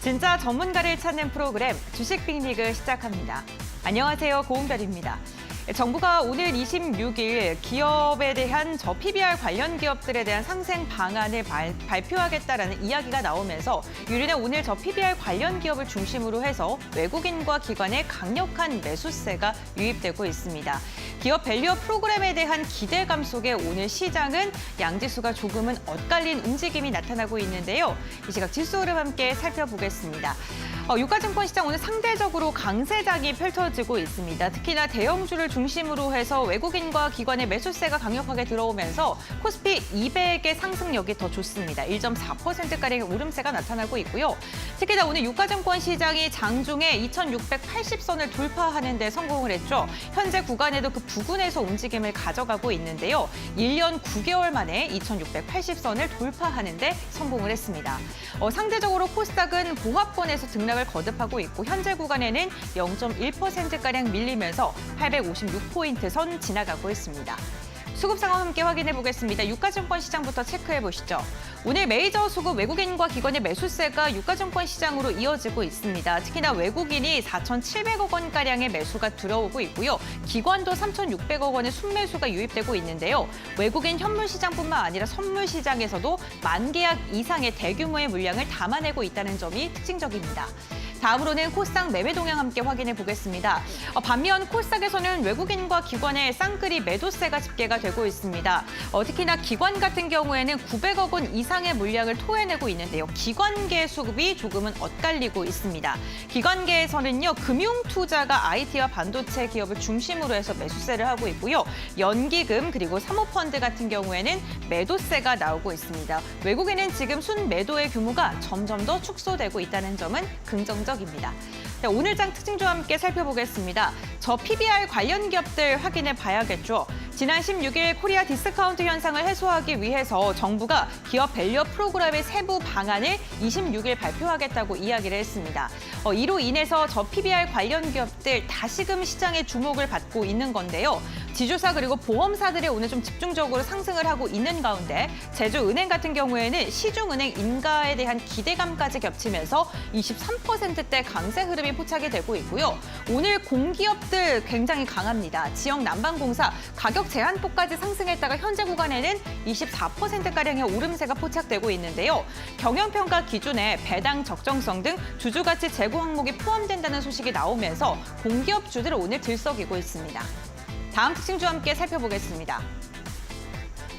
진짜 전문가를 찾는 프로그램 주식 빅리그 시작합니다. 안녕하세요, 고은별입니다. 정부가 오늘 26일 기업에 대한 PBR 관련 기업들에 대한 상생 방안을 발표하겠다라는 이야기가 나오면서 유리는 오늘 PBR 관련 기업을 중심으로 해서 외국인과 기관의 강력한 매수세가 유입되고 있습니다. 기업 밸류업 프로그램에 대한 기대감 속에 오늘 시장은 양지수가 조금은 엇갈린 움직임이 나타나고 있는데요. 이 시각 지수 흐름 함께 살펴보겠습니다. 유가증권 시장 오늘 상대적으로 강세장이 펼쳐지고 있습니다. 특히나 대형주를 중심으로 해서 외국인과 기관의 매수세가 강력하게 들어오면서 코스피 200의 상승력이 더 좋습니다. 1.4%가량의 오름세가 나타나고 있고요. 특히나 오늘 유가증권 시장이 장중에 2680선을 돌파하는 데 성공을 했죠. 현재 구간에도 그 부근에서 움직임을 가져가고 있는데요. 1년 9개월 만에 2680선을 돌파하는 데 성공을 했습니다. 상대적으로 코스닥은 봉합권에서 등락을 거듭하고 있고 현재 구간에는 0.1%가량 밀리면서 856포인트 선 지나가고 있습니다. 수급 상황 함께 확인해 보겠습니다. 유가증권 시장부터 체크해 보시죠. 오늘 메이저 수급 외국인과 기관의 매수세가 유가증권 시장으로 이어지고 있습니다. 특히나 외국인이 4,700억 원가량의 매수가 들어오고 있고요. 기관도 3,600억 원의 순매수가 유입되고 있는데요. 외국인 현물 시장뿐만 아니라 선물 시장에서도 만 계약 이상의 대규모의 물량을 담아내고 있다는 점이 특징적입니다. 다음으로는 코스닥 매매 동향 함께 확인해 보겠습니다. 반면 코스닥에서는 외국인과 기관의 쌍끌이 매도세가 집계가 되고 있습니다. 특히나 기관 같은 경우에는 900억 원 이상의 물량을 토해내고 있는데요. 기관계 수급이 조금은 엇갈리고 있습니다. 기관계에서는요, 금융투자가 IT와 반도체 기업을 중심으로 해서 매수세를 하고 있고요. 연기금 그리고 사모펀드 같은 경우에는 매도세가 나오고 있습니다. 외국인은 지금 순매도의 규모가 점점 더 축소되고 있다는 점은 긍정적입니다. 오늘 장 특징주와 함께 살펴보겠습니다. PBR 관련 기업들 확인해 봐야겠죠. 지난 16일 코리아 디스카운트 현상을 해소하기 위해서 정부가 기업 밸류업 프로그램의 세부 방안을 26일 발표하겠다고 이야기를 했습니다. 이로 인해서 PBR 관련 기업들 다시금 시장의 주목을 받고 있는 건데요. 지주사 그리고 보험사들이 오늘 좀 집중적으로 상승을 하고 있는 가운데 제주은행 같은 경우에는 시중은행 인가에 대한 기대감까지 겹치면서 23%대 강세 흐름이 포착이 되고 있고요. 오늘 공기업들 굉장히 강합니다. 지역 난방공사 가격 제한폭까지 상승했다가 현재 구간에는 24%가량의 오름세가 포착되고 있는데요. 경영평가 기준에 배당 적정성 등 주주가치 제고 항목이 포함된다는 소식이 나오면서 공기업주들 오늘 들썩이고 있습니다. 다음 특징주와 함께 살펴보겠습니다.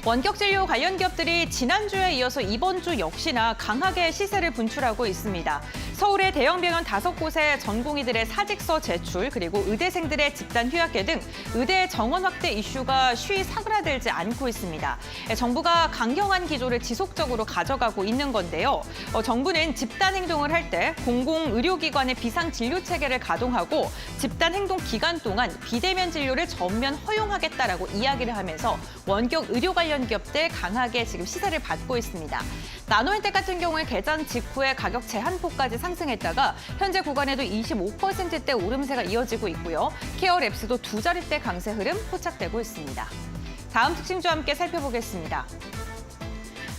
원격진료 관련 기업들이 지난주에 이어서 이번 주 역시나 강하게 시세를 분출하고 있습니다. 서울의 대형 병원 5곳의 전공의들의 사직서 제출, 그리고 의대생들의 집단 휴학계 등 의대 정원 확대 이슈가 쉬이 사그라들지 않고 있습니다. 정부가 강경한 기조를 지속적으로 가져가고 있는 건데요. 정부는 집단 행동을 할 때 공공의료기관의 비상진료체계를 가동하고 집단 행동 기간 동안 비대면 진료를 전면 허용하겠다라고 이야기를 하면서 원격 의료 관련 기업들 강하게 지금 시세를 받고 있습니다. 나노현택 같은 경우에 개장 직후에 가격 제한폭까지 상승했다가 현재 구간에도 25%대 오름세가 이어지고 있고요. 케어랩스도 두 자릿대 강세 흐름 포착되고 있습니다. 다음 특징주와 함께 살펴보겠습니다.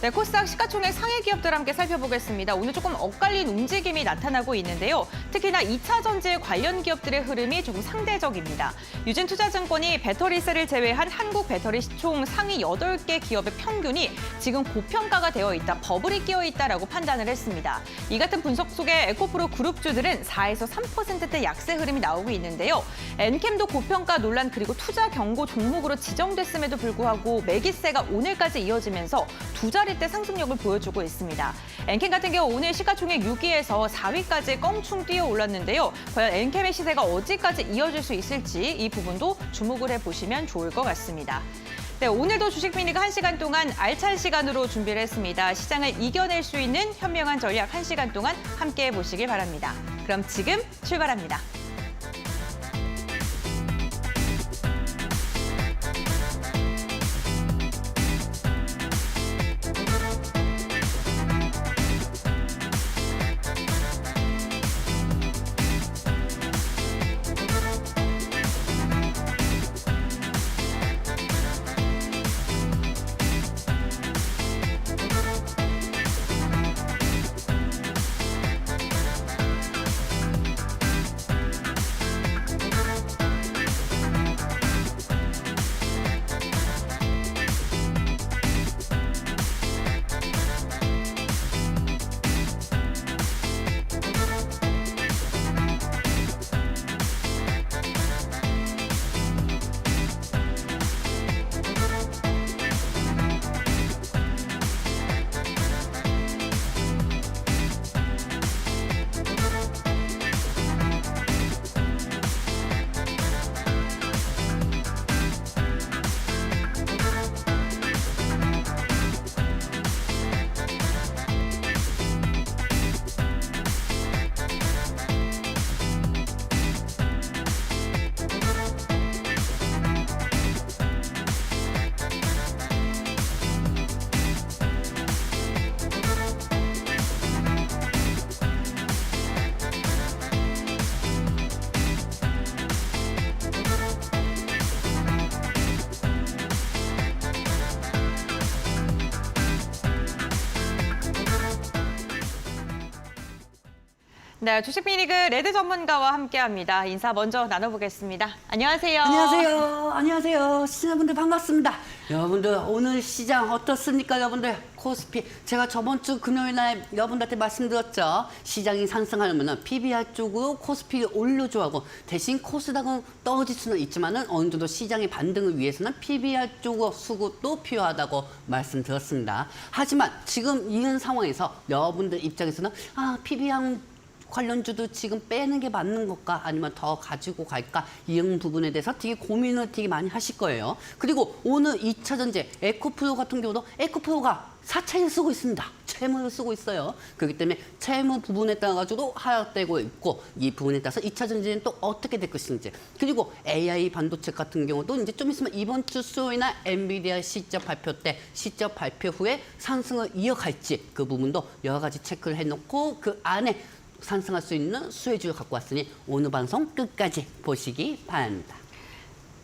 네, 코스닥 시가총액 상해 기업들 함께 살펴보겠습니다. 오늘 조금 엇갈린 움직임이 나타나고 있는데요. 특히나 2차 전지 관련 기업들의 흐름이 조금 상대적입니다. 유진투자증권이 배터리셀을 제외한 한국 배터리 시총 상위 8개 기업의 평균이 지금 고평가가 되어 있다, 버블이 끼어 있다라고 판단을 했습니다. 이 같은 분석 속에 에코프로 그룹주들은 4에서 3%대 약세 흐름이 나오고 있는데요. 엔캠도 고평가 논란 그리고 투자 경고 종목으로 지정됐음에도 불구하고 매기세가 오늘까지 이어지면서 두 자릿대 상승력을 보여주고 있습니다. 엔캠 같은 경우 오늘 시가총액 6위에서 4위까지 껑충 뛰어 올랐는데요. 과연 엔캠의 시세가 어디까지 이어질 수 있을지 이 부분도 주목을 해보시면 좋을 것 같습니다. 네, 오늘도 주식 빅리그 1시간 동안 알찬 시간으로 준비를 했습니다. 시장을 이겨낼 수 있는 현명한 전략 1시간 동안 함께해 보시길 바랍니다. 그럼 지금 출발합니다. 네, 주식비리그 레드 전문가와 함께합니다. 인사 먼저 나눠보겠습니다. 안녕하세요. 안녕하세요. 안녕하세요. 시청자분들 반갑습니다. 여러분들 오늘 시장 어떻습니까? 여러분들 코스피 제가 저번 주 금요일 날 여러분들한테 말씀드렸죠. 시장이 상승하려면 PBR 쪽으로 코스피를 올려줘 하고 대신 코스닥은 떨어질 수는 있지만은 어느 정도 시장의 반등을 위해서는 PBR 쪽으로 수급도 필요하다고 말씀드렸습니다. 하지만 지금 이런 상황에서 여러분들 입장에서는 PBR 관련주도 지금 빼는 게 맞는 걸까 아니면 더 가지고 갈까 이런 부분에 대해서 되게 고민을 되게 많이 하실 거예요. 그리고 오늘 2차 전지 에코프로 같은 경우도 에코프로가 사채를 쓰고 있습니다. 채무를 쓰고 있어요. 그렇기 때문에 채무 부분에 따라 가지고 하락되고 있고 이 부분에 따라서 2차 전지는 또 어떻게 될 것인지 그리고 AI 반도체 같은 경우도 이제 좀 있으면 이번 주 수요일이나 엔비디아 실적 발표 때 실적 발표 후에 상승을 이어갈지 그 부분도 여러 가지 체크를 해놓고 그 안에 상승할 수 있는 수혜주를 갖고 왔으니 오늘 방송 끝까지 보시기 바랍니다.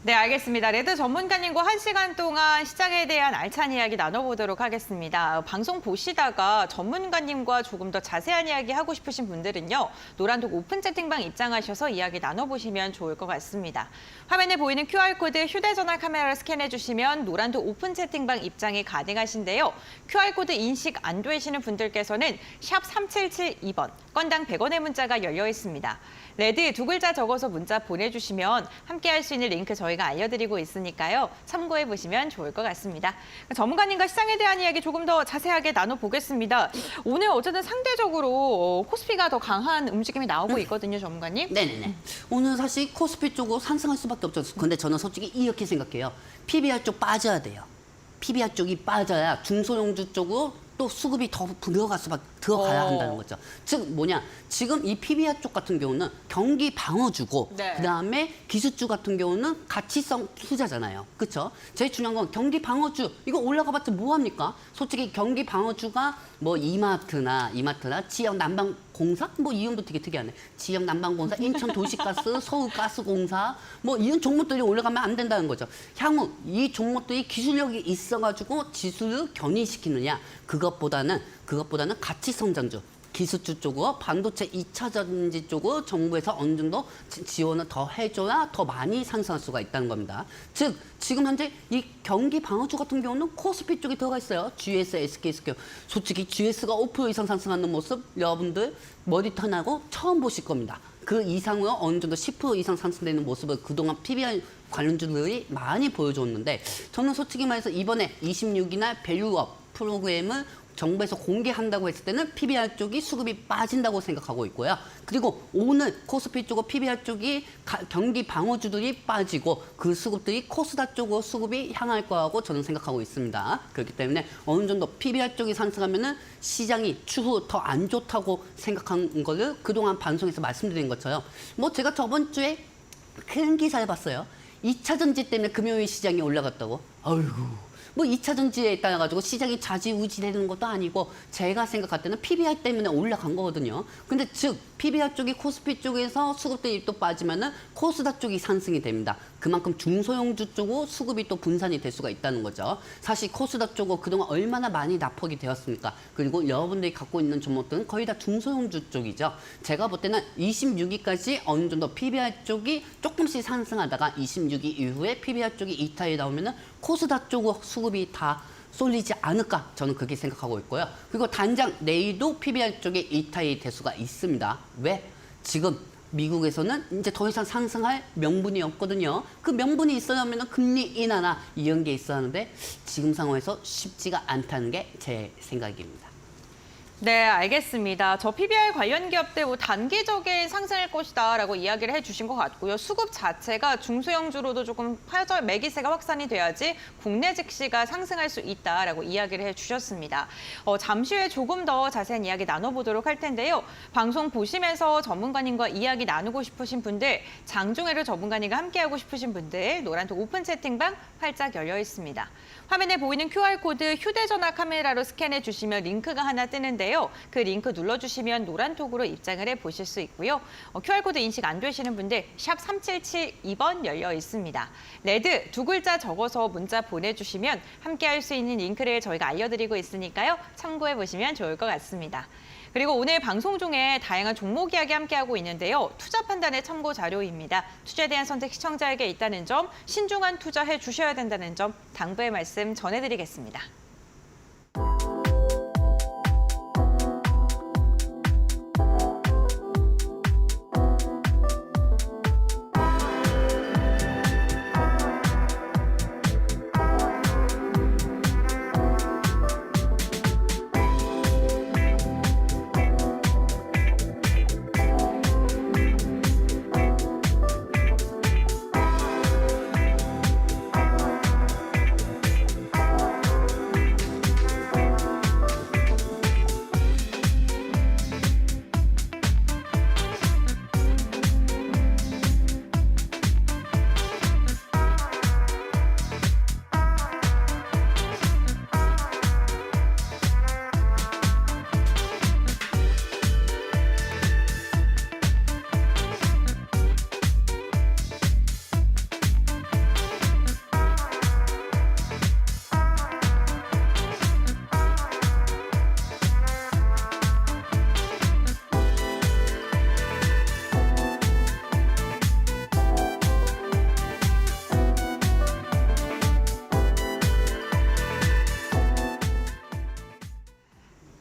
네, 알겠습니다. 레드 전문가님과 1시간 동안 시장에 대한 알찬 이야기 나눠보도록 하겠습니다. 방송 보시다가 전문가님과 조금 더 자세한 이야기 하고 싶으신 분들은요. 노란독 오픈 채팅방 입장하셔서 이야기 나눠보시면 좋을 것 같습니다. 화면에 보이는 QR코드 휴대전화 카메라를 스캔해주시면 노란독 오픈 채팅방 입장이 가능하신데요. QR코드 인식 안 되시는 분들께서는 샵 3772번, 건당 100원의 문자가 열려 있습니다. 레드 두 글자 적어서 문자 보내주시면 함께할 수 있는 링크 저희가 알려드리고 있으니까요. 참고해 보시면 좋을 것 같습니다. 전문가님과 시장에 대한 이야기 조금 더 자세하게 나눠보겠습니다. 오늘 어쨌든 상대적으로 코스피가 더 강한 움직임이 나오고 있거든요, 전문가님. 네네네. 오늘 사실 코스피 쪽으로 상승할 수밖에 없죠. 근데 저는 솔직히 이렇게 생각해요. PBR 쪽 빠져야 돼요. PBR 쪽이 빠져야 중소형주 쪽으로 또 수급이 더 들어가야 한다는 거죠. 즉 뭐냐, 지금 이 PBR 쪽 같은 경우는 경기 방어주고 네. 그다음에 기술주 같은 경우는 가치성 투자잖아요. 그렇죠? 제일 중요한 건 경기 방어주 이거 올라가봤자 뭐합니까? 솔직히 경기 방어주가 뭐 이마트나 지역 난방공사 뭐 이름도 되게 특이하네. 지역 난방공사, 인천 도시가스, 서울가스공사 뭐 이런 종목들이 올라가면 안 된다는 거죠. 향후 이 종목들이 기술력이 있어가지고 지수를 견인시키느냐 그것보다는 가치 성장주. 기술주 쪽으로 반도체 2차 전지 쪽으로 정부에서 어느 정도 지원을 더 해줘야 더 많이 상승할 수가 있다는 겁니다. 즉 지금 현재 이 경기 방어주 같은 경우는 코스피 쪽에 들어가 있어요. GS, SK스퀘어. 솔직히 GS가 5% 이상 상승하는 모습 여러분들 머리턴하고 처음 보실 겁니다. 그 이상으로 어느 정도 10% 이상 상승되는 모습을 그동안 PBR 관련주들이 많이 보여줬는데 저는 솔직히 말해서 이번에 26이나 밸류업 프로그램을 정부에서 공개한다고 했을 때는 PBR 쪽이 수급이 빠진다고 생각하고 있고요. 그리고 오늘 코스피 쪽과 PBR 쪽이 경기 방어주들이 빠지고 그 수급들이 코스닥 쪽으로 수급이 향할 거라고 저는 생각하고 있습니다. 그렇기 때문에 어느 정도 PBR 쪽이 상승하면은 시장이 추후 더 안 좋다고 생각한 거를 그동안 방송에서 말씀드린 것처럼 뭐 제가 저번 주에 큰 기사를 봤어요. 2차 전지 때문에 금요일 시장이 올라갔다고. 아이고. 뭐 2차 전지에 따라 가지고 시장이 좌지우지 되는 것도 아니고 제가 생각할 때는 PBR 때문에 올라간 거거든요. 근데 즉 PBR 쪽이 코스피 쪽에서 수급들이 또 빠지면은 코스닥 쪽이 상승이 됩니다. 그만큼 중소형주 쪽으로 수급이 또 분산이 될 수가 있다는 거죠. 사실 코스닥 쪽은 그동안 얼마나 많이 낙폭이 되었습니까? 그리고 여러분들이 갖고 있는 종목들은 거의 다 중소형주 쪽이죠. 제가 볼 때는 26위까지 어느 정도 PBR 쪽이 조금씩 상승하다가 26위 이후에 PBR 쪽이 이탈이 나오면은 코스닥 쪽으로 수급이 다 쏠리지 않을까 저는 그렇게 생각하고 있고요. 그리고 단장 내일도 PBR 쪽에 이탈이 될 수가 있습니다. 왜? 지금 미국에서는 이제 더 이상 상승할 명분이 없거든요. 그 명분이 있어야면 금리 인하나 이런 게 있어야 하는데 지금 상황에서 쉽지가 않다는 게 제 생각입니다. 네, 알겠습니다. 저 PBR 관련 기업들 뭐 단기적인 상승일 것이다라고 이야기를 해주신 것 같고요. 수급 자체가 중소형주로도 조금 매기세가 확산이 돼야지 국내 증시가 상승할 수 있다라고 이야기를 해주셨습니다. 잠시 후에 조금 더 자세한 이야기 나눠보도록 할 텐데요. 방송 보시면서 전문가님과 이야기 나누고 싶으신 분들, 장중에도 전문가님과 함께하고 싶으신 분들 노란톡 오픈 채팅방 활짝 열려 있습니다. 화면에 보이는 QR코드 휴대전화 카메라로 스캔해 주시면 링크가 하나 뜨는데요. 그 링크 눌러주시면 노란톡으로 입장을 해보실 수 있고요. QR코드 인식 안 되시는 분들 샵 3772번 열려 있습니다. 레드 두 글자 적어서 문자 보내주시면 함께할 수 있는 링크를 저희가 알려드리고 있으니까요. 참고해 보시면 좋을 것 같습니다. 그리고 오늘 방송 중에 다양한 종목 이야기 함께하고 있는데요. 투자 판단의 참고 자료입니다. 투자에 대한 선택 시청자에게 있다는 점, 신중한 투자해 주셔야 된다는 점 당부의 말씀 전해드리겠습니다.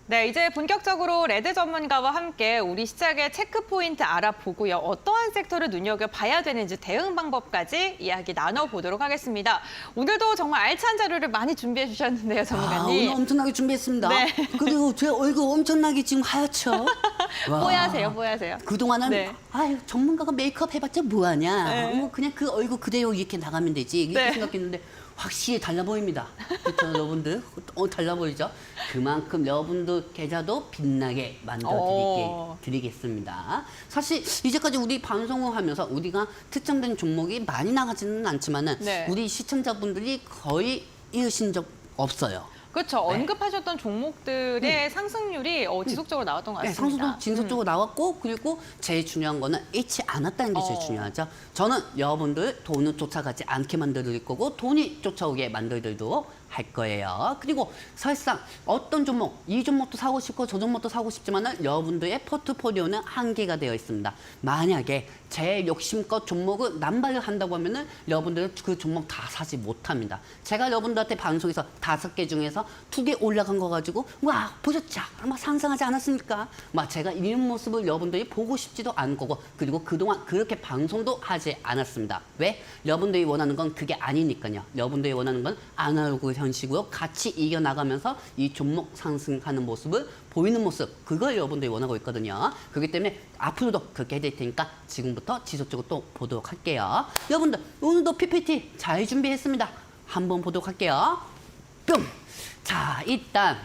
네, 이제 본격적으로 레드 전문가와 함께 우리 시장의 체크 포인트 알아보고요. 어떠한 섹터를 눈여겨봐야 되는지 대응 방법까지 이야기 나눠보도록 하겠습니다. 오늘도 정말 알찬 자료를 많이 준비해 주셨는데요, 전문가님. 오늘 엄청나게 준비했습니다. 네. 그리고 제 얼굴 엄청나게 지금 하얗죠? 와. 뽀야세요. 그동안은 네. 아유 전문가가 메이크업 해봤자 뭐하냐. 네. 뭐 그냥 그 얼굴 그대로 이렇게 나가면 되지. 이렇게 네. 생각했는데 확실히 달라 보입니다. 그렇죠, 여러분들? 달라 보이죠? 그만큼 여러분들 계좌도 빛나게 드리겠습니다. 사실 이제까지 우리 방송을 하면서 우리가 특정된 종목이 많이 나가지는 않지만은 네. 우리 시청자분들이 거의 잃으신 적 없어요. 그렇죠. 네. 언급하셨던 종목들의 상승률이 지속적으로 나왔던 것 네, 같습니다. 상승도 진속적으로 나왔고 그리고 제일 중요한 거는 잃지 않았다는 게 제일 중요하죠. 저는 여러분들 돈을 쫓아가지 않게 만들어드릴 거고 돈이 쫓아오게 만들도록 할 거예요. 그리고 사실상 어떤 종목, 이 종목도 사고 싶고 저 종목도 사고 싶지만은 여러분들의 포트폴리오는 한계가 되어 있습니다. 만약에 제 욕심껏 종목을 남발을 한다고 하면은 여러분들은 그 종목 다 사지 못합니다. 제가 여러분들한테 방송에서 5개 중에서 2개 올라간 거 가지고 와 보셨죠? 막 상상하지 않았습니까? 막 제가 이런 모습을 여러분들이 보고 싶지도 않은 거고 그리고 그동안 그렇게 방송도 하지 않았습니다. 왜? 여러분들이 원하는 건 그게 아니니까요. 여러분들이 원하는 건 아날로그 형식으로 같이 이겨나가면서 이 종목 상승하는 모습을 보이는 모습, 그걸 여러분들이 원하고 있거든요. 그렇기 때문에 앞으로도 그렇게 해드릴 테니까 지금부터 지속적으로 또 보도록 할게요. 여러분들 오늘도 PPT 잘 준비했습니다. 한번 보도록 할게요. 뿅! 자, 일단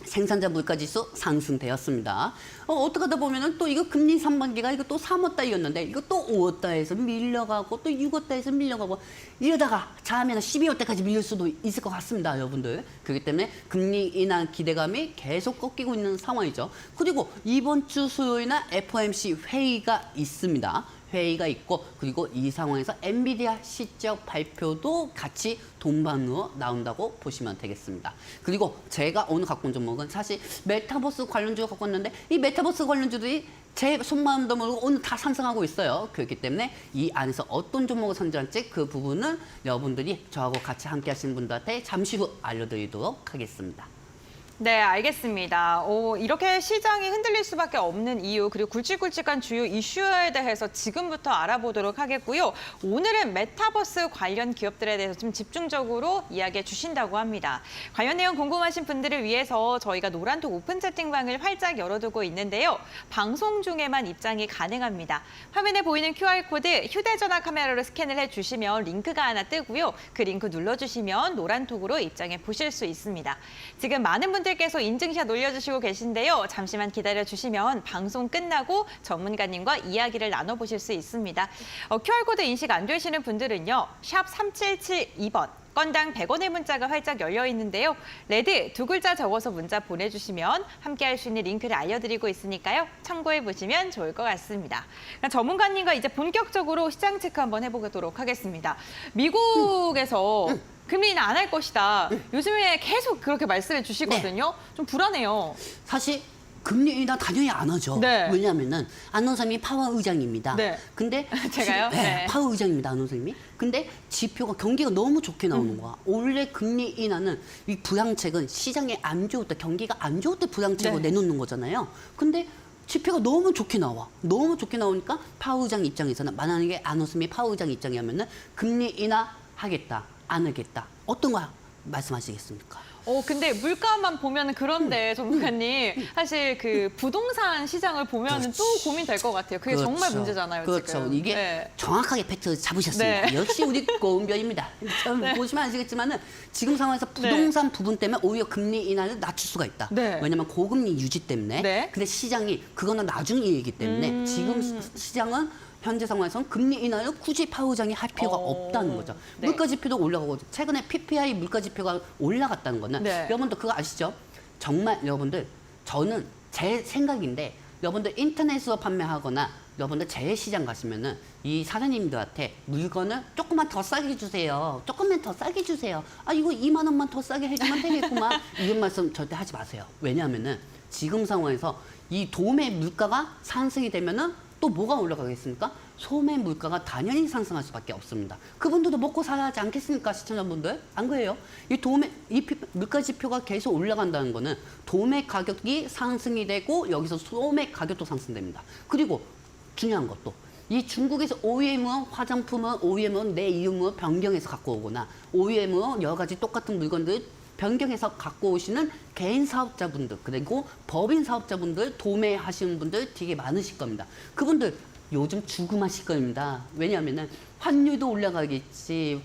생산자 물가지수 상승되었습니다. 어떻게 하다 보면은 또 이거 금리 상반기가 이거 또 3월달이었는데 이거 또 5월달에서 밀려가고 또 6월달에서 밀려가고 이러다가 자하면 12월달까지 밀릴 수도 있을 것 같습니다, 여러분들. 그렇기 때문에 금리 인하 기대감이 계속 꺾이고 있는 상황이죠. 그리고 이번 주 수요일날 FOMC 회의가 있습니다. 회의가 있고 그리고 이 상황에서 엔비디아 실적 발표도 같이 동반으로 나온다고 보시면 되겠습니다. 그리고 제가 오늘 갖고 온 종목은 사실 메타버스 관련주가 갖고 왔는데 이 메타버스 관련주들이 제 속마음도 모르고 오늘 다 상승하고 있어요. 그렇기 때문에 이 안에서 어떤 종목을 선정할지 그 부분은 여러분들이 저하고 같이 함께 하시는 분들한테 잠시 후 알려드리도록 하겠습니다. 네, 알겠습니다. 이렇게 시장이 흔들릴 수밖에 없는 이유, 그리고 굵직굵직한 주요 이슈에 대해서 지금부터 알아보도록 하겠고요. 오늘은 메타버스 관련 기업들에 대해서 좀 집중적으로 이야기해 주신다고 합니다. 관련 내용 궁금하신 분들을 위해서 저희가 노란톡 오픈 채팅방을 활짝 열어두고 있는데요. 방송 중에만 입장이 가능합니다. 화면에 보이는 QR코드 휴대전화 카메라로 스캔을 해주시면 링크가 하나 뜨고요. 그 링크 눌러주시면 노란톡으로 입장해 보실 수 있습니다. 지금 많은 분들께서 인증샷 올려주시고 계신데요. 잠시만 기다려주시면 방송 끝나고 전문가님과 이야기를 나눠보실 수 있습니다. QR코드 인식 안 되시는 분들은요. 샵 3772번. 건당 100원의 문자가 활짝 열려 있는데요. 레드 2글자 적어서 문자 보내주시면 함께할 수 있는 링크를 알려드리고 있으니까요. 참고해 보시면 좋을 것 같습니다. 전문가님과 이제 본격적으로 시장 체크 한번 해보도록 하겠습니다. 미국에서 금리 인하 안 할 것이다. 요즘에 계속 그렇게 말씀해 주시거든요. 좀 불안해요. 사실 금리 인하 당연히 안 하죠. 네. 왜냐하면은 안원사님이 파워 의장입니다. 네. 근데 제가요? 네. 파워 의장입니다, 안원사님이. 근데 지표가 경기가 너무 좋게 나오는 거야. 원래 금리 인하는 이 부양책은 시장에 안 좋을 때 경기가 안 좋을 때 부양책을 네. 내놓는 거잖아요. 근데 지표가 너무 좋게 나와. 너무 좋게 나오니까 파워 의장 입장에서는 만약에 안원사님이 파워 의장 입장이라면은 금리 인하 하겠다, 안 하겠다. 어떤 거 말씀하시겠습니까? 근데 물가만 보면은 그런데 전문가님 사실 그 부동산 시장을 보면은 또 고민될 것 같아요. 그게 정말 문제잖아요, 그렇죠. 지금. 이게 네. 정확하게 팩트 잡으셨습니다. 네. 역시 우리 고은별입니다. 보시면 아시겠지만은 지금 상황에서 부동산 부분 때문에 오히려 금리 인하를 낮출 수가 있다. 네. 왜냐하면 고금리 유지 때문에. 네. 근데 시장이 그거는 나중 일이기 때문에 지금 시장은 현재 상황에서는 금리 인하를 굳이 파워 의장이 할 필요가 없다는 거죠. 네. 물가 지표도 올라가고 최근에 PPI 물가 지표가 올라갔다는 거는 네. 여러분들 그거 아시죠? 정말 여러분들 저는 제 생각인데 여러분들 인터넷으로 판매하거나 여러분들 재래시장 가시면은 이 사장님들한테 물건을 조금만 더 싸게 주세요. 조금만 더 싸게 주세요. 아 이거 2만 원만 더 싸게 해주면 되겠구만. 이런 말씀 절대 하지 마세요. 왜냐하면은 지금 상황에서 이 도매 물가가 상승이 되면은 또 뭐가 올라가겠습니까? 소매 물가가 당연히 상승할 수밖에 없습니다. 그분들도 먹고 살아야 하지 않겠습니까, 시청자분들? 안 그래요? 물가 지표가 계속 올라간다는 거는 도매 가격이 상승이 되고 여기서 소매 가격도 상승됩니다. 그리고 중요한 것도 이 중국에서 OEM은 화장품은 OEM은 내 이름으로 변경해서 갖고 오거나 OEM은 여러 가지 똑같은 물건들 변경해서 갖고 오시는 개인 사업자분들 그리고 법인 사업자분들 도매하시는 분들 되게 많으실 겁니다. 그분들 요즘 죽음하실 겁니다. 왜냐하면은 환율도 올라가겠지.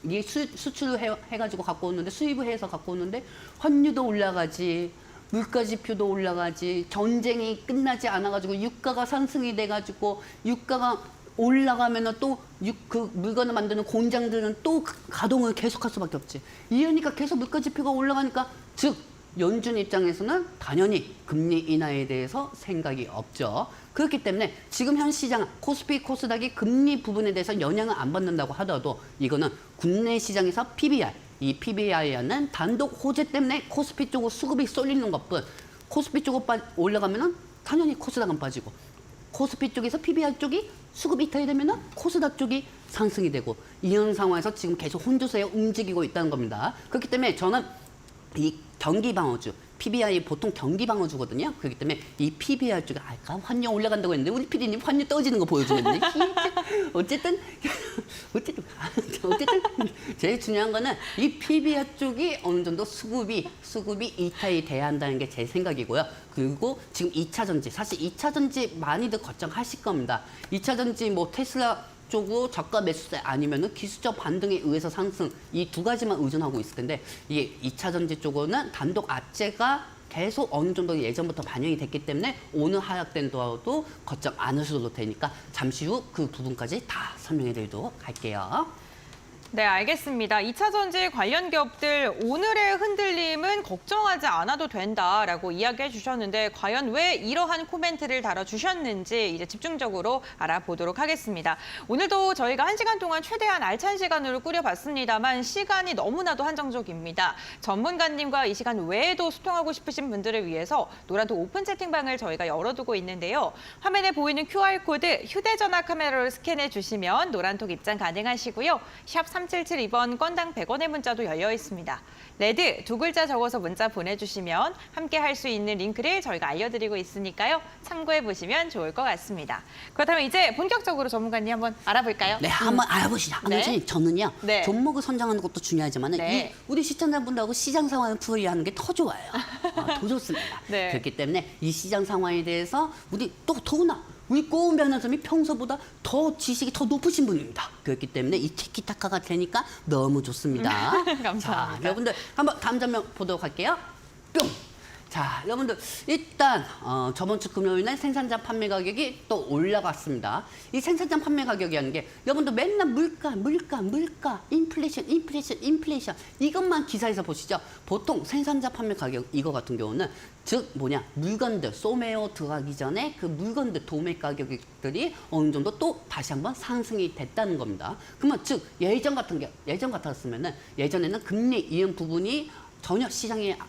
이게 수출을 해가지고 갖고 오는데 수입을 해서 갖고 오는데 환율도 올라가지. 물가 지표도 올라가지. 전쟁이 끝나지 않아가지고 유가가 상승이 돼가지고 유가가 올라가면은 또 그 물건을 만드는 공장들은 또 가동을 계속할 수밖에 없지. 이러니까 계속 물가 지표가 올라가니까 즉 연준 입장에서는 당연히 금리 인하에 대해서 생각이 없죠. 그렇기 때문에 지금 현 시장 코스피 코스닥이 금리 부분에 대해서 영향을 안 받는다고 하더라도 이거는 국내 시장에서 PBR 이 PBR은 단독 호재 때문에 코스피 쪽으로 수급이 쏠리는 것뿐 코스피 쪽으로 올라가면은 당연히 코스닥은 빠지고 코스피 쪽에서 PBR 쪽이 수급 이탈이 되면은 코스닥 쪽이 상승이 되고 이런 상황에서 지금 계속 혼조세에 움직이고 있다는 겁니다. 그렇기 때문에 저는 이 경기 방어주 PBR이 보통 경기 방어주거든요. 그렇기 때문에 이 PBR 쪽에 아까 환율 올라간다고 했는데 우리 PD님 환율 떨어지는 거 보여주는데 어쨌든 제일 중요한 거는 이 PBR 쪽이 어느 정도 수급이 이탈이 돼야 한다는 게 제 생각이고요. 그리고 지금 2차 전지 사실 2차 전지 많이들 걱정하실 겁니다. 2차 전지 뭐 테슬라 쪽으로 저가 매수세 아니면은 기술적 반등에 의해서 상승 이 두 가지만 의존하고 있을 텐데 이게 2차 전지 쪽으로는 단독 악재가 계속 어느 정도 예전부터 반영이 됐기 때문에 오늘 하락된다도 걱정 안 하셔도 되니까 잠시 후 그 부분까지 다 설명해 드리도록 할게요. 네, 알겠습니다. 2차 전지 관련 기업들 오늘의 흔들림은 걱정하지 않아도 된다라고 이야기해 주셨는데 과연 왜 이러한 코멘트를 달아주셨는지 이제 집중적으로 알아보도록 하겠습니다. 오늘도 저희가 1시간 동안 최대한 알찬 시간으로 꾸려봤습니다만 시간이 너무나도 한정적입니다. 전문가님과 이 시간 외에도 소통하고 싶으신 분들을 위해서 노란톡 오픈 채팅방을 저희가 열어두고 있는데요. 화면에 보이는 QR코드 휴대전화 카메라로 스캔해 주시면 노란톡 입장 가능하시고요. 샵 3772번 건당 100원의 문자도 열려 있습니다. 레드 두 글자 적어서 문자 보내주시면 함께 할 수 있는 링크를 저희가 알려드리고 있으니까요. 참고해 보시면 좋을 것 같습니다. 그렇다면 이제 본격적으로 전문가님 한번 알아볼까요? 네, 한번 알아보시죠. 네. 저는요, 네. 종목을 선정하는 것도 중요하지만 네. 우리 시청자분들하고 시장 상황을 풀이하는 게 더 좋아요. 더 좋습니다. 네. 그렇기 때문에 이 시장 상황에 대해서 우리 또 더구나 우리 고은별 아나운서님이 평소보다 더 지식이 더 높으신 분입니다. 그렇기 때문에 이 티키타카가 되니까 너무 좋습니다. 감사합니다. 자, 여러분들 한번 다음 장면 보도록 할게요. 뿅! 자, 여러분들 일단 저번 주 금요일날 생산자 판매 가격이 또 올라갔습니다. 이 생산자 판매 가격이라는 게 여러분들 맨날 물가, 인플레이션 이것만 기사에서 보시죠. 보통 생산자 판매 가격 이거 같은 경우는 즉 물건들 소매어 들어가기 전에 그 물건들 도매 가격들이 어느 정도 또 다시 한번 상승이 됐다는 겁니다. 그러면 즉 예전 같았으면은 예전에는 금리 이런 부분이 전혀 시장에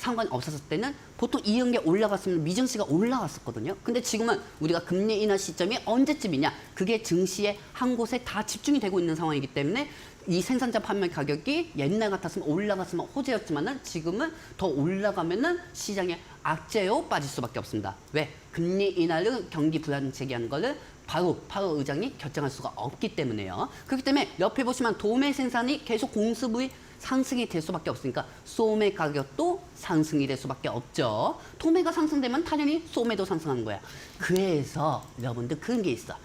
상관이 없었을 때는 보통 이연계 올라갔으면 미증시가 올라갔었거든요. 근데 지금은 우리가 금리 인하 시점이 언제쯤이냐? 그게 증시의 한 곳에 다 집중이 되고 있는 상황이기 때문에 이 생산자 판매 가격이 옛날 같았으면 올라갔으면 호재였지만은 지금은 더 올라가면은 시장에 악재로 빠질 수밖에 없습니다. 왜? 금리 인하를 경기 불안정하는 거를 바로 파월 의장이 결정할 수가 없기 때문에요. 그렇기 때문에 옆에 보시면 도매 생산이 계속 공급이 상승이 될 수밖에 없으니까 소매 가격도 상승이 될 수밖에 없죠. 도매가 상승되면 당연히 소매도 상승하는 거야. 그래서 여러분들 그런 게 있어.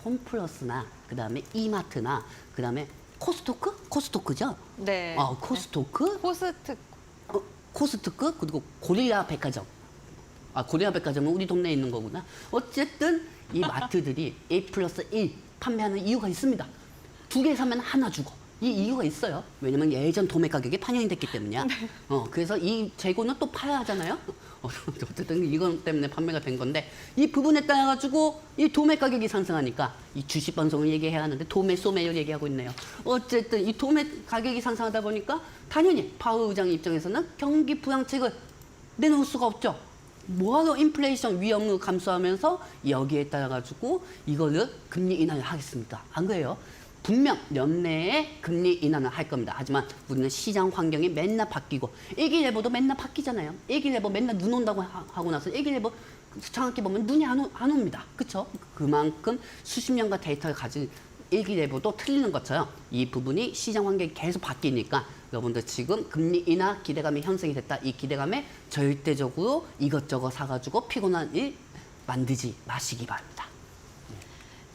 홈플러스나 그다음에 이마트나 그다음에 코스토크죠? 네. 코스토크, 코스트. 그리고 고릴라 백화점. 고릴라 백화점은 우리 동네에 있는 거구나. 어쨌든 이 마트들이 A+1 판매하는 이유가 있습니다. 2개 사면 하나 주고. 이 이유가 있어요. 왜냐면 예전 도매 가격이 반영이 됐기 때문이야. 그래서 이 재고는 또 팔아야 하잖아요. 어쨌든 이건 때문에 판매가 된 건데 이 부분에 따라 가지고 이 도매 가격이 상승하니까 이 주식 방송을 얘기해야 하는데 도매 소매를 얘기하고 있네요. 어쨌든 이 도매 가격이 상승하다 보니까 당연히 파월 의장 입장에서는 경기 부양책을 내놓을 수가 없죠. 뭐하러 인플레이션 위험을 감수하면서 여기에 따라 가지고 이거를 금리 인하를 하겠습니다. 안 그래요? 분명 연내에 금리 인하는 할 겁니다. 하지만 우리는 시장 환경이 맨날 바뀌고 일기예보도 맨날 바뀌잖아요. 일기예보 맨날 눈 온다고 하고 나서 일기예보 정확히 보면 눈이 안 옵니다. 그렇죠? 그만큼 수십 년간 데이터를 가진 일기예보도 틀리는 것처럼 이 부분이 시장 환경이 계속 바뀌니까 여러분들 지금 금리 인하 기대감이 형성이 됐다. 이 기대감에 절대적으로 이것저것 사가지고 피곤한 일 만들지 마시기 바랍니다.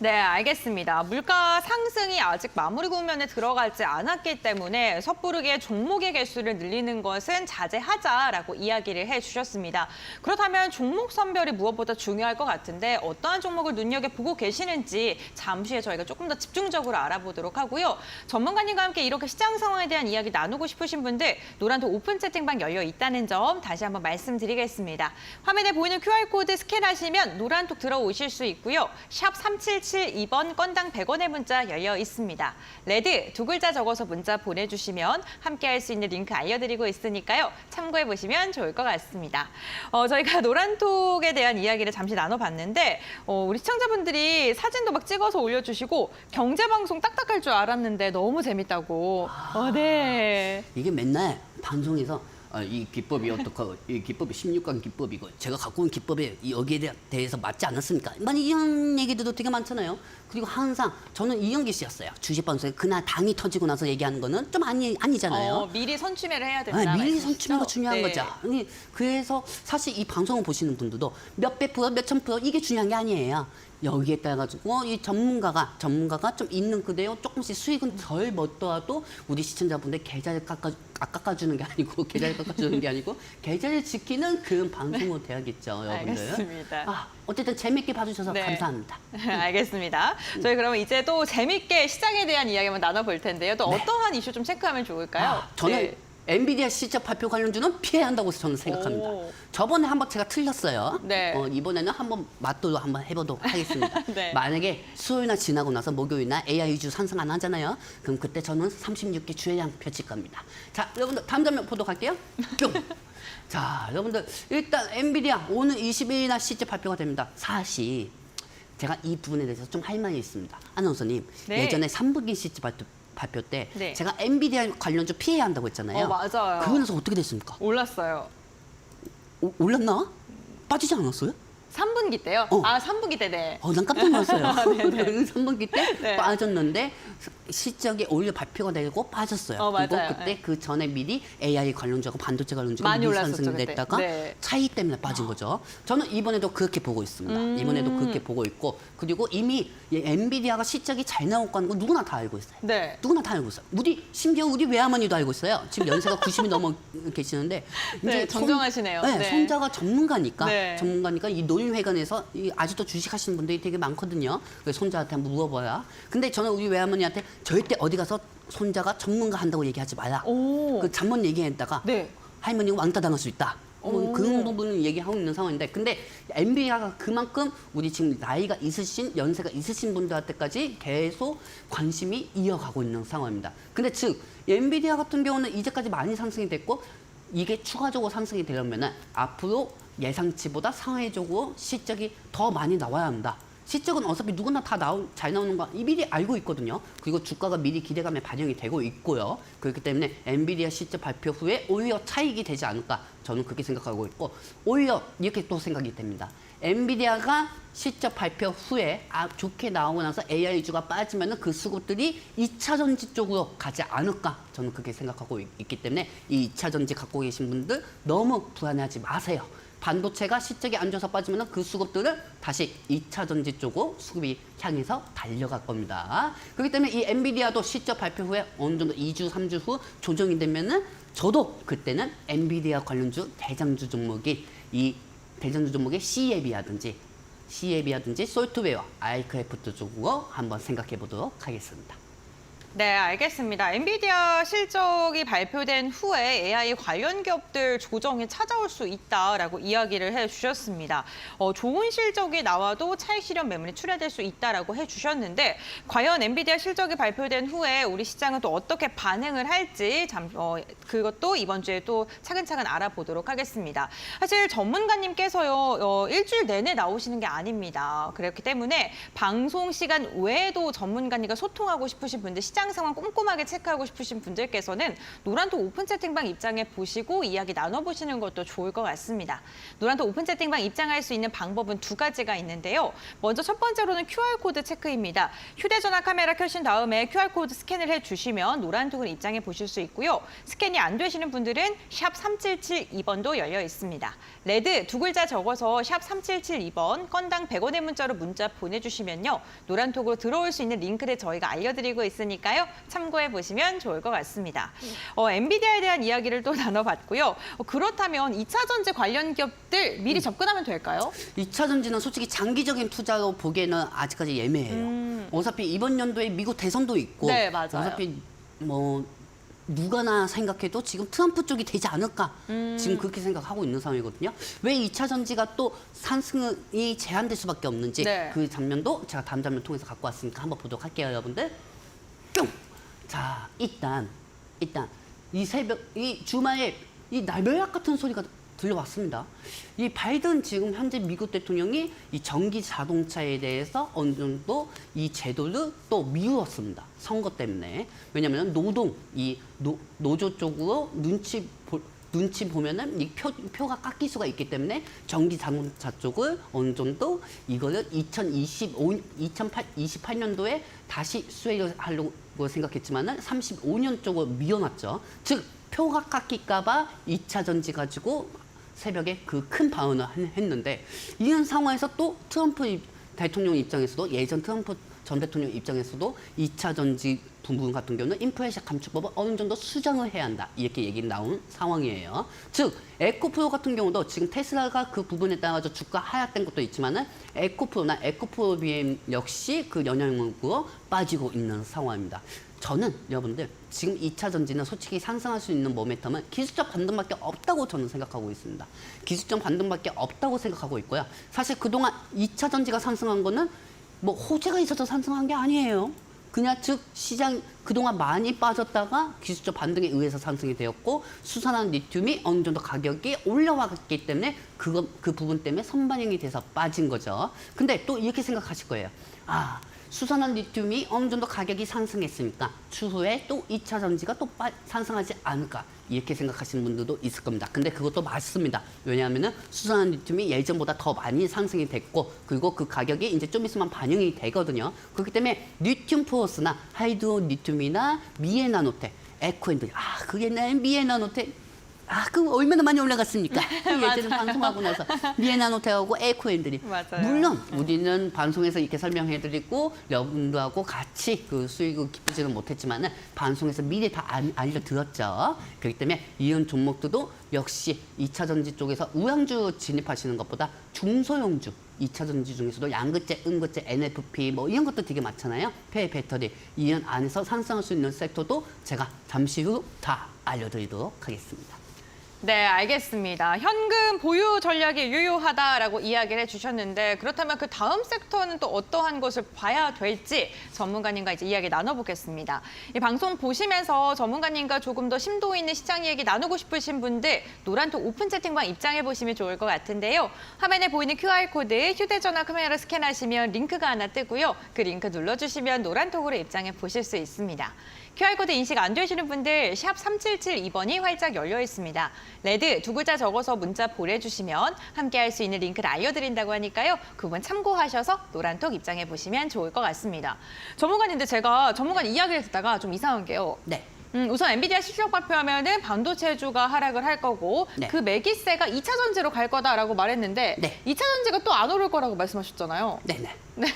네, 알겠습니다. 물가 상승이 아직 마무리 국면에 들어가지 않았기 때문에 섣부르게 종목의 개수를 늘리는 것은 자제하자라고 이야기를 해주셨습니다. 그렇다면 종목 선별이 무엇보다 중요할 것 같은데 어떠한 종목을 눈여겨보고 계시는지 잠시 후에 저희가 조금 더 집중적으로 알아보도록 하고요. 전문가님과 함께 이렇게 시장 상황에 대한 이야기 나누고 싶으신 분들 노란톡 오픈 채팅방 열려 있다는 점 다시 한번 말씀드리겠습니다. 화면에 보이는 QR코드 스캔하시면 노란톡 들어오실 수 있고요. 샵 3772번 건당 100원의 문자 열려 있습니다. 레드 2글자 적어서 문자 보내주시면 함께할 수 있는 링크 알려드리고 있으니까요. 참고해보시면 좋을 것 같습니다. 저희가 노란톡에 대한 이야기를 잠시 나눠봤는데 우리 시청자분들이 사진도 막 찍어서 올려주시고 경제방송 딱딱할 줄 알았는데 너무 재밌다고. 네. 이게 맨날 방송에서 이 기법이 어떻고 이 기법이 16강 기법이고 제가 갖고 온 기법이 여기에 대해서 맞지 않았습니까? 이런 얘기들도 되게 많잖아요. 그리고 항상 저는 이영기 씨였어요. 주식방송에 그날 당이 터지고 나서 얘기하는 거는 좀 아니잖아요. 미리 선취매를 해야 된다. 미리 선취매가 중요한 네. 거죠. 그래서 사실 이 방송을 보시는 분들도 몇백 프로, 몇천 프로 이게 중요한 게 아니에요. 여기에 따라 가지고 이 전문가가 좀 있는 그대로 조금씩 수익은 덜 먹더라도 우리 시청자분들 계좌를 깎아주는 게 아니고 계좌를 지키는 그런 방송으로 돼야겠죠, 여러분들. 알겠습니다. 어쨌든 재밌게 봐주셔서 네. 감사합니다. 알겠습니다. 저희 그러면 이제 또 재밌게 시장에 대한 이야기 한번 나눠볼 텐데요. 또 어떠한 이슈 좀 체크하면 좋을까요? 저는 네. 엔비디아 실적 발표 관련주는 피해야 한다고 저는 생각합니다. 오. 저번에 한번 제가 틀렸어요. 네. 이번에는 한번 맞도록 한번 해보도록 하겠습니다. 네. 만약에 수요일날 지나고 나서 목요일날 AI 위주 상승 안 하잖아요. 그럼 그때 저는 36개 주회량 펼칠 겁니다. 자, 여러분들 다음 장면 보도록 할게요. 뿅. 자, 여러분들 일단 엔비디아 오늘 20일날 실적 발표가 됩니다. 사실 제가 이 부분에 대해서 좀 할 말이 있습니다. 아나운서님, 네. 예전에 3분기 실적 발표 때 네. 제가 엔비디아 관련주 피해야 한다고 했잖아요. 맞아요. 그거 나서 어떻게 됐습니까? 올랐어요. 올랐나? 빠지지 않았어요? 3분기 때요? 3분기 때네. 난 깜짝 놀랐어요. 3분기 때 네. 빠졌는데 실적이 오히려 발표가 되고 빠졌어요. 그리고 맞아요. 그때 네. 그 전에 미리 AI 관련주하고 반도체 관련주가 많이 미리 올랐었죠, 상승이 그때. 됐다가 네. 차이 때문에 빠진 거죠. 저는 이번에도 그렇게 보고 있습니다. 이번에도 그렇게 보고 있고 그리고 이미 엔비디아가 실적이 잘 나올 거는 거 누구나 다 알고 있어요. 네. 누구나 다 알고 있어요. 심지어 우리 외할머니도 알고 있어요. 지금 연세가 90이 넘어 계시는데 네, 정정하시네요. 네. 손자가 전문가니까 네. 이 노인회관에서 아직도 주식하시는 분들이 되게 많거든요. 그래서 손자한테 한번 물어봐야. 근데 저는 우리 외할머니한테 절대 어디 가서 손자가 전문가 한다고 얘기하지 마라. 오. 그 잠만 얘기했다가 네. 할머니가 왕따 당할 수 있다. 그런 부분을 얘기하고 있는 상황인데 근데 엔비디아가 그만큼 우리 지금 나이가 있으신 연세가 있으신 분들한테까지 계속 관심이 이어가고 있는 상황입니다. 근데 즉 엔비디아 같은 경우는 이제까지 많이 상승이 됐고 이게 추가적으로 상승이 되려면 앞으로 예상치보다 상회적으로 실적이 더 많이 나와야 합니다. 실적은 어차피 누구나 다 잘 나오는 거 미리 알고 있거든요. 그리고 주가가 미리 기대감에 반영이 되고 있고요. 그렇기 때문에 엔비디아 실적 발표 후에 오히려 차익이 되지 않을까 저는 그렇게 생각하고 있고 오히려 이렇게 또 생각이 됩니다. 엔비디아가 실적 발표 후에 좋게 나오고 나서 AI 위주가 빠지면 그 수급들이 2차 전지 쪽으로 가지 않을까 저는 그렇게 생각하고 있기 때문에 이 2차 전지 갖고 계신 분들 너무 불안해하지 마세요. 반도체가 실적이 안 좋아서 빠지면 그 수급들은 다시 2차 전지 쪽으로 수급이 향해서 달려갈 겁니다. 그렇기 때문에 이 엔비디아도 실적 발표 후에 어느 정도 2주, 3주 후 조정이 되면은 저도 그때는 엔비디아 관련주 대장주 종목이 이 대장주 종목의 CAB라든지 솔트웨어, 아이크래프트 쪽으로 한번 생각해 보도록 하겠습니다. 네, 알겠습니다. 엔비디아 실적이 발표된 후에 AI 관련 기업들 조정이 찾아올 수 있다라고 이야기를 해주셨습니다. 좋은 실적이 나와도 차익 실현 매물이 출현될 수 있다라고 해주셨는데 과연 엔비디아 실적이 발표된 후에 우리 시장은 또 어떻게 반응을 할지 그것도 이번 주에 또 차근차근 알아보도록 하겠습니다. 사실 전문가님께서요 일주일 내내 나오시는 게 아닙니다. 그렇기 때문에 방송 시간 외에도 전문가님과 소통하고 싶으신 분들 시장 상황 꼼꼼하게 체크하고 싶으신 분들께서는 노란톡 오픈 채팅방 입장해 보시고 이야기 나눠보시는 것도 좋을 것 같습니다. 노란톡 오픈 채팅방 입장할 수 있는 방법은 두 가지가 있는데요. 먼저 첫 번째로는 QR코드 체크입니다. 휴대전화 카메라 켜신 다음에 QR코드 스캔을 해주시면 노란톡을 입장해 보실 수 있고요. 스캔이 안 되시는 분들은 샵 3772번도 열려 있습니다. 레드 두 글자 적어서 샵 3772번 건당 100원의 문자로 문자 보내주시면요. 노란톡으로 들어올 수 있는 링크를 저희가 알려드리고 있으니까요. 참고해 보시면 좋을 것 같습니다. 엔비디아에 대한 이야기를 또 나눠봤고요. 그렇다면 2차 전지 관련 기업들 미리 접근하면 될까요? 2차 전지는 솔직히 장기적인 투자로 보기에는 아직까지 예매해요. 어차피 이번 연도에 미국 대선도 있고 네, 맞아요. 어차피 뭐 누가나 생각해도 지금 트럼프 쪽이 되지 않을까 지금 그렇게 생각하고 있는 상황이거든요. 왜 2차 전지가 또 상승이 제한될 수밖에 없는지 네. 그 장면도 제가 다음 장면 통해서 갖고 왔으니까 한번 보도록 할게요, 여러분들. 뿅! 자, 일단 이 새벽, 이 주말에 이 날벼락 같은 소리가 들려왔습니다. 이 바이든 지금 현재 미국 대통령이 이 전기 자동차에 대해서 어느 정도 이 제도를 또 미뤘습니다. 선거 때문에. 왜냐하면 노조 쪽으로 눈치 보면은 이 표가 깎일 수가 있기 때문에 전기 자동차 쪽을 어느 정도 이거를 2028년도에 다시 수혜를 하려고 생각했지만은 35년 쪽으로 미뤄놨죠. 즉 표가 깎일까봐 2차 전지 가지고 새벽에 그 큰 발언을 했는데 이런 상황에서 또 트럼프 대통령 입장에서도 예전 트럼프 전 대통령 입장에서도 2차 전지 부분 같은 경우는 인플레이션 감축법을 어느 정도 수정을 해야 한다. 이렇게 얘기가 나온 상황이에요. 즉 에코프로 같은 경우도 지금 테슬라가 그 부분에 따라서 주가 하락된 것도 있지만은 에코프로나 에코프로 BM 역시 그 영향으로 빠지고 있는 상황입니다. 저는 여러분들 지금 2차 전지는 솔직히 상승할 수 있는 모멘텀은 기술적 반등밖에 없다고 저는 생각하고 있습니다. 기술적 반등밖에 없다고 생각하고 있고요. 사실 그동안 2차 전지가 상승한 거는 뭐 호재가 있어서 상승한 게 아니에요. 그냥 즉 시장 그동안 많이 빠졌다가 기술적 반등에 의해서 상승이 되었고 수산화 리튬이 어느 정도 가격이 올라왔기 때문에 그 부분 때문에 선반영이 돼서 빠진 거죠. 근데 또 이렇게 생각하실 거예요. 수산화 리튬이 어느 정도 가격이 상승했으니까 추후에 또 2차 전지가 또 상승하지 않을까 이렇게 생각하시는 분들도 있을 겁니다. 근데 그것도 맞습니다. 왜냐하면은 수산화 리튬이 예전보다 더 많이 상승이 됐고 그리고 그 가격이 이제 좀 있으면 반영이 되거든요. 그렇기 때문에 리튬 플러스나 하이드로 리튬이나 미에나노텍, 에코엔드 그게 미에나노텍 그럼 얼마나 많이 올라갔습니까? 예전에 방송하고 나서 미에나노텍하고 에코엔들이 물론 우리는 방송에서 이렇게 설명해드리고 여러분들하고 같이 그 수익을 기쁘지는 못했지만은 방송에서 미리 다 알려드렸죠. 그렇기 때문에 이런 종목들도 역시 2차 전지 쪽에서 우량주 진입하시는 것보다 중소형주 2차 전지 중에서도 양극재, 음극재, NFP 뭐 이런 것도 되게 많잖아요. 폐 배터리 이런 안에서 상승할 수 있는 섹터도 제가 잠시 후 다 알려드리도록 하겠습니다. 네, 알겠습니다. 현금 보유 전략이 유효하다라고 이야기를 해주셨는데 그렇다면 그 다음 섹터는 또 어떠한 것을 봐야 될지 전문가님과 이제 이야기 나눠보겠습니다. 이 방송 보시면서 전문가님과 조금 더 심도 있는 시장 얘기 나누고 싶으신 분들 노란톡 오픈 채팅방 입장해 보시면 좋을 것 같은데요. 화면에 보이는 QR코드 휴대전화 카메라 스캔하시면 링크가 하나 뜨고요. 그 링크 눌러주시면 노란톡으로 입장해 보실 수 있습니다. QR코드 인식 안 되시는 분들 샵 3772번이 활짝 열려 있습니다. 레드 두 글자 적어서 문자 보내주시면 함께 할 수 있는 링크를 알려드린다고 하니까요. 그분 참고하셔서 노란톡 입장해 보시면 좋을 것 같습니다. 전문가님들 제가 전문가 이야기를 듣다가 좀 이상한 게요. 네. 우선 엔비디아 실적 발표하면은 반도체주가 하락을 할 거고 네. 그 매기세가 2차 전지로 갈 거다라고 말했는데 네. 2차 전지가 또 안 오를 거라고 말씀하셨잖아요. 네네. 네.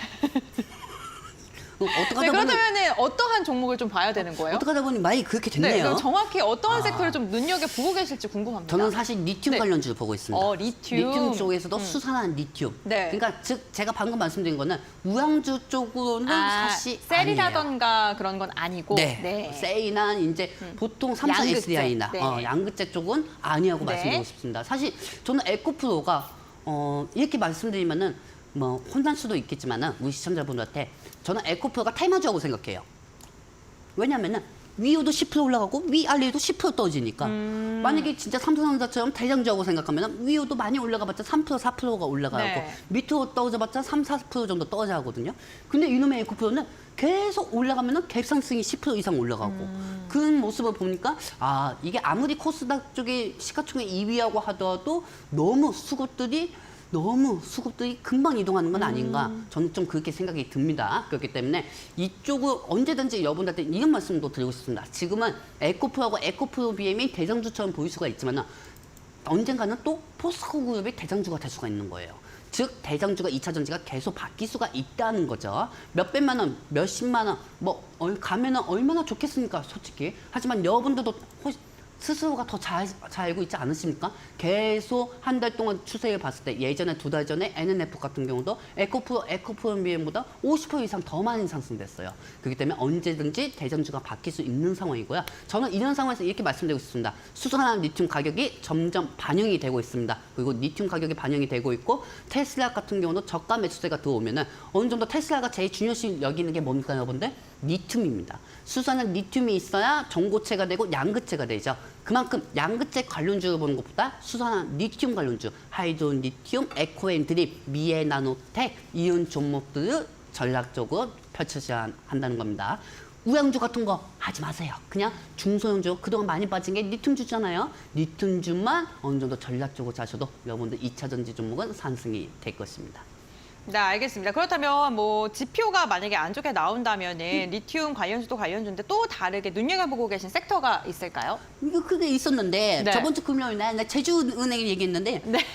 어떡하다 네, 보니 그렇다면 어떠한 종목을 좀 봐야 되는 거예요? 어떡하다 보니 많이 그렇게 네, 됐네요. 그럼 정확히 어떠한 섹터를 좀 눈여겨보고 계실지 궁금합니다. 저는 사실 리튬 네. 관련주를 보고 있습니다. 리튬. 쪽에서도 수산한 리튬. 네. 그러니까 즉 제가 방금 말씀드린 거는 우량주 쪽으로는 사실 아니에요. 셀이라던가 그런 건 아니고. 네. 세이나 이제 보통 삼성 양극재. SDI나 네. 양극재 쪽은 아니라고 네. 말씀드리고 싶습니다. 사실 저는 에코프로가 이렇게 말씀드리면은 뭐 혼날 수도 있겠지만은 우리 시청자분들한테 저는 에코프로가 타이머주라고 생각해요. 왜냐면은 위로도 10% 올라가고 위아래도 10% 떨어지니까 만약에 진짜 삼성전자처럼 대장주라고 생각하면 위로도 많이 올라가봤자 3% 4%가 올라가고 네. 밑으로 떨어져봤자 3, 4% 정도 떨어져 하거든요. 근데 이놈의 에코프로는 계속 올라가면은 갭상승이 10% 이상 올라가고 그런 모습을 보니까 아 이게 아무리 코스닥 쪽에 시가총액 2위라고 하더라도 너무 수급들이 금방 이동하는 건 아닌가 저는 좀 그렇게 생각이 듭니다. 그렇기 때문에 이쪽을 언제든지 여러분들한테 이런 말씀도 드리고 싶습니다. 지금은 에코프로하고 에코프로 BM이 대장주처럼 보일 수가 있지만 언젠가는 또 포스코 그룹의 대장주가 될 수가 있는 거예요. 즉 대장주가 2차 전지가 계속 바뀔 수가 있다는 거죠. 몇백만 원, 몇십만 원, 뭐 가면은 얼마나 좋겠습니까, 솔직히. 하지만 여러분들도 스스로가 더 잘 알고 있지 않으십니까? 계속 한 달 동안 추세를 봤을 때 예전에 2달 전에 NNF 같은 경우도 에코프로 BM보다 50% 이상 더 많이 상승됐어요. 그렇기 때문에 언제든지 대장주가 바뀔 수 있는 상황이고요. 저는 이런 상황에서 이렇게 말씀드리고 싶습니다. 수산한 리튬 가격이 점점 반영이 되고 있습니다. 그리고 리튬 가격이 반영이 되고 있고 테슬라 같은 경우도 저가 매수세가 들어오면은 어느 정도 테슬라가 제일 중요시 여기는 게 뭡니까, 여러분들? 리튬입니다. 수산은 리튬이 있어야 전고체가 되고 양극재가 되죠. 그만큼 양극재 관련주를 보는 것보다 수산한 리튬 관련주, 하이드론 리튬, 에코앤드립, 미에나노텍 이런 종목들을 전략적으로 펼쳐야 한다는 겁니다. 우량주 같은 거 하지 마세요. 그냥 중소형주, 그동안 많이 빠진 게 리튬주잖아요. 리튬주만 어느 정도 전략적으로 자셔도 여러분들 2차 전지 종목은 상승이 될 것입니다. 네, 알겠습니다. 그렇다면 뭐 지표가 만약에 안 좋게 나온다면은 리튬 관련주도 관련주인데 또 다르게 눈여겨보고 계신 섹터가 있을까요? 이거 그게 있었는데 네. 저번 주 금요일 날 나 제주은행 얘기했는데 네.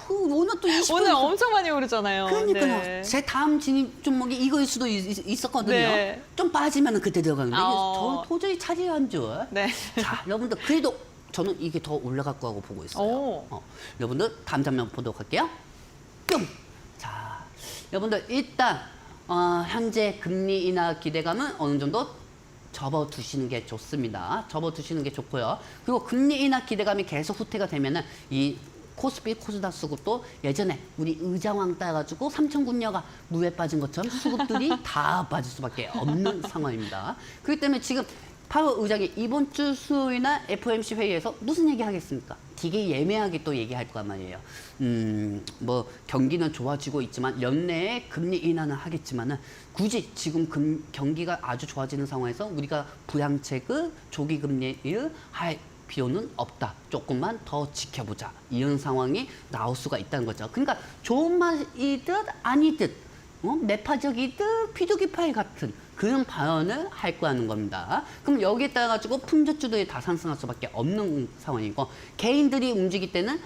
오늘 또 20%. 오늘 엄청 많이 오르잖아요. 그러니까요. 네. 제 다음 진입 종목이 이거일 수도 있었거든요. 네. 좀 빠지면 그때 들어가는데 어. 저 도저히 차지 안 줄. 네. 자, 여러분들 그래도 저는 이게 더 올라갈 거라고 보고 있어요. 오. 여러분들 다음 장면 보도록 할게요. 뿅. 자, 여러분들 일단 현재 금리 인하 기대감은 어느 정도 접어두시는 게 좋습니다. 접어두시는 게 좋고요. 그리고 금리 인하 기대감이 계속 후퇴가 되면은 이 코스피 코스닥 수급도 예전에 우리 의장왕 따가지고 삼천군녀가 물에 빠진 것처럼 수급들이 다 빠질 수밖에 없는 상황입니다. 그렇기 때문에 지금 파월 의장이 이번 주 수요일날 FOMC 회의에서 무슨 얘기 하겠습니까? 되게 예매하게 또 얘기할 거란 말이에요. 뭐 경기는 좋아지고 있지만 연내에 금리 인하는 하겠지만은 굳이 지금 경기가 아주 좋아지는 상황에서 우리가 부양책을 조기 금리를 할 필요는 없다. 조금만 더 지켜보자. 이런 상황이 나올 수가 있다는 거죠. 그러니까 좋은 말이듯 아니듯 매파적이듯 피두기파이 같은 그런 발언을 할 거라는 겁니다. 그럼 여기에 따라 가지고 품절주들이 다 상승할 수밖에 없는 상황이고 개인들이 움직일 때는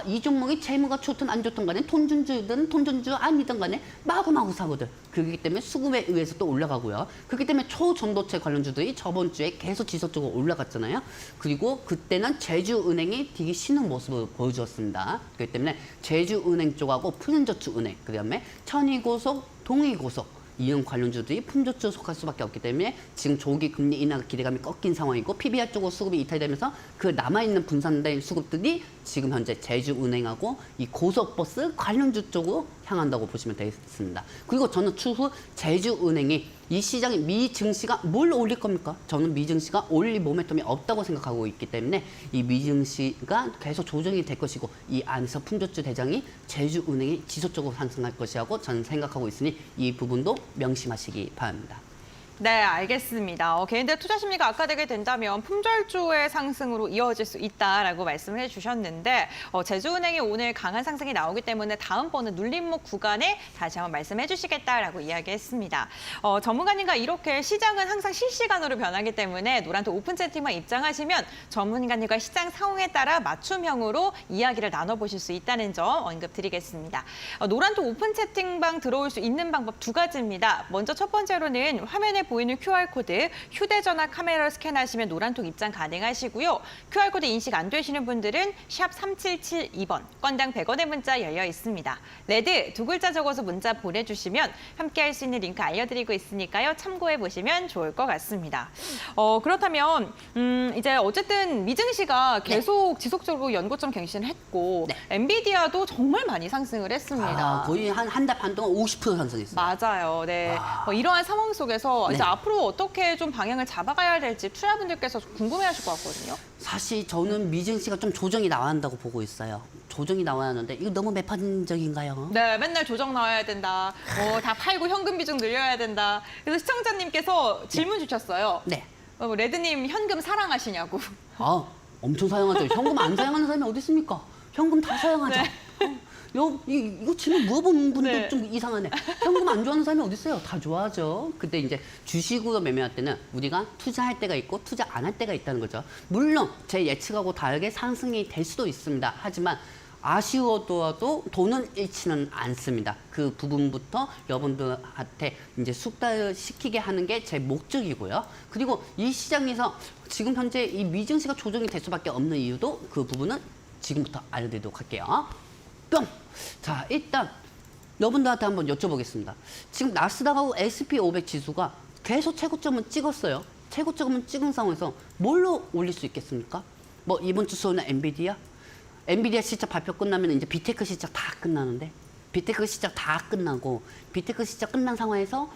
이 종목이 재무가 좋든 안 좋든 간에 톤준주든 톤준주 아니든 간에 마구마구 사거든. 그렇기 때문에 수급에 의해서 또 올라가고요. 그렇기 때문에 초전도체 관련주들이 저번 주에 계속 지속적으로 올라갔잖아요. 그리고 그때는 제주은행이 되게 쉬는 모습을 보여주었습니다. 그렇기 때문에 제주은행 쪽하고 푸른저축은행, 그다음에 천이고속, 동이고속 이런 관련주들이 품절주에 속할 수밖에 없기 때문에 지금 조기 금리 인하 기대감이 꺾인 상황이고 PBR 쪽으로 수급이 이탈되면서 그 남아있는 분산된 수급들이 지금 현재 제주은행하고 이 고속버스 관련주 쪽으로 향한다고 보시면 되겠습니다. 그리고 저는 추후 제주은행이 이 시장에 미 증시가 뭘 올릴 겁니까? 저는 미 증시가 올릴 모멘텀이 없다고 생각하고 있기 때문에 이 미 증시가 계속 조정이 될 것이고 이 안에서 품절주 대장이 제주은행이 지속적으로 상승할 것이라고 저는 생각하고 있으니 이 부분도 명심하시기 바랍니다. 네, 알겠습니다. 개인들 투자 심리가 악화되게 된다면 품절주의 상승으로 이어질 수 있다라고 말씀을 해주셨는데 제주은행이 오늘 강한 상승이 나오기 때문에 다음번은 눌림목 구간에 다시 한번 말씀해 주시겠다라고 이야기했습니다. 전문가님과 이렇게 시장은 항상 실시간으로 변하기 때문에 노란톡 오픈 채팅만 입장하시면 전문가님과 시장 상황에 따라 맞춤형으로 이야기를 나눠보실 수 있다는 점 언급드리겠습니다. 노란톡 오픈 채팅방 들어올 수 있는 방법 두 가지입니다. 먼저 첫 번째로는 화면에 보이는 QR코드, 휴대전화 카메라를 스캔하시면 노란톡 입장 가능하시고요. QR코드 인식 안 되시는 분들은 샵 3772번, 건당 100원의 문자 열려 있습니다. 레드 두 글자 적어서 문자 보내주시면 함께 할 수 있는 링크 알려드리고 있으니까요. 참고해 보시면 좋을 것 같습니다. 그렇다면 이제 어쨌든 미증시가 계속 지속적으로 연고점 갱신을 했고 엔비디아도 정말 많이 상승을 했습니다. 거의 한 달 반 동안 50% 상승했어요. 맞아요. 네. 이러한 상황 속에서 이제 네. 앞으로 어떻게 좀 방향을 잡아가야 될지 투자분들께서 궁금해하실 것 같거든요. 사실 저는 미증시가 좀 조정이 나와야 한다고 보고 있어요. 조정이 나와야 하는데 이거 너무 매판적인가요? 네, 맨날 조정 나와야 된다. 다 팔고 현금 비중 늘려야 된다. 그래서 시청자님께서 질문 주셨어요. 네. 레드님 현금 사랑하시냐고. 엄청 사용하죠. 현금 안 사용하는 사람이 어디 있습니까? 현금 다 사용하죠. 이거 질문 물어보는 분도 네. 좀 이상하네. 현금 안 좋아하는 사람이 어디 있어요? 다 좋아하죠. 근데 이제 주식으로 매매할 때는 우리가 투자할 때가 있고 투자 안 할 때가 있다는 거죠. 물론 제 예측하고 다르게 상승이 될 수도 있습니다. 하지만 아쉬워도 돈은 잃지는 않습니다. 그 부분부터 여러분들한테 이제 숙달을 시키게 하는 게 제 목적이고요. 그리고 이 시장에서 지금 현재 이 미증시가 조정이 될 수밖에 없는 이유도 그 부분은 지금부터 알려드리도록 할게요. 뿅! 자, 일단 여러분들한테 한번 여쭤보겠습니다. 지금 나스닥하고 S&P500 지수가 계속 최고점은 찍었어요. 최고점은 찍은 상황에서 뭘로 올릴 수 있겠습니까? 뭐 이번 주 수요일은 엔비디아 실적 발표 끝나면 이제 비테크 실적 다 끝나는데 비테크 실적 다 끝나고 비테크 실적 끝난 상황에서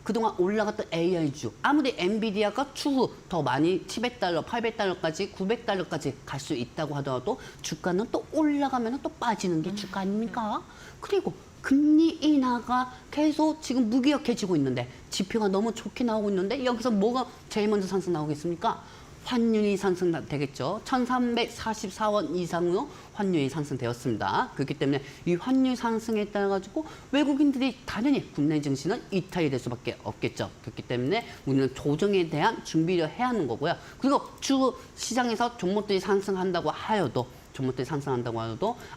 그동안 올라갔던 AI주 아무리 엔비디아가 추후 더 많이 700달러, 800달러까지 900달러까지 갈 수 있다고 하더라도 주가는 또 올라가면 또 빠지는 게 주가 아닙니까? 그리고 금리 인하가 계속 지금 무기력해지고 있는데 지표가 너무 좋게 나오고 있는데 여기서 뭐가 제일 먼저 상승 나오겠습니까? 환율이 상승되겠죠. 1,344원 이상으로 환율이 상승되었습니다. 그렇기 때문에 이 환율 상승에 따라 가지고 외국인들이 당연히 국내 증시는 이탈이 될 수밖에 없겠죠. 그렇기 때문에 우리는 조정에 대한 준비를 해야 하는 거고요. 그리고 주 시장에서 종목들이 상승한다고 하여도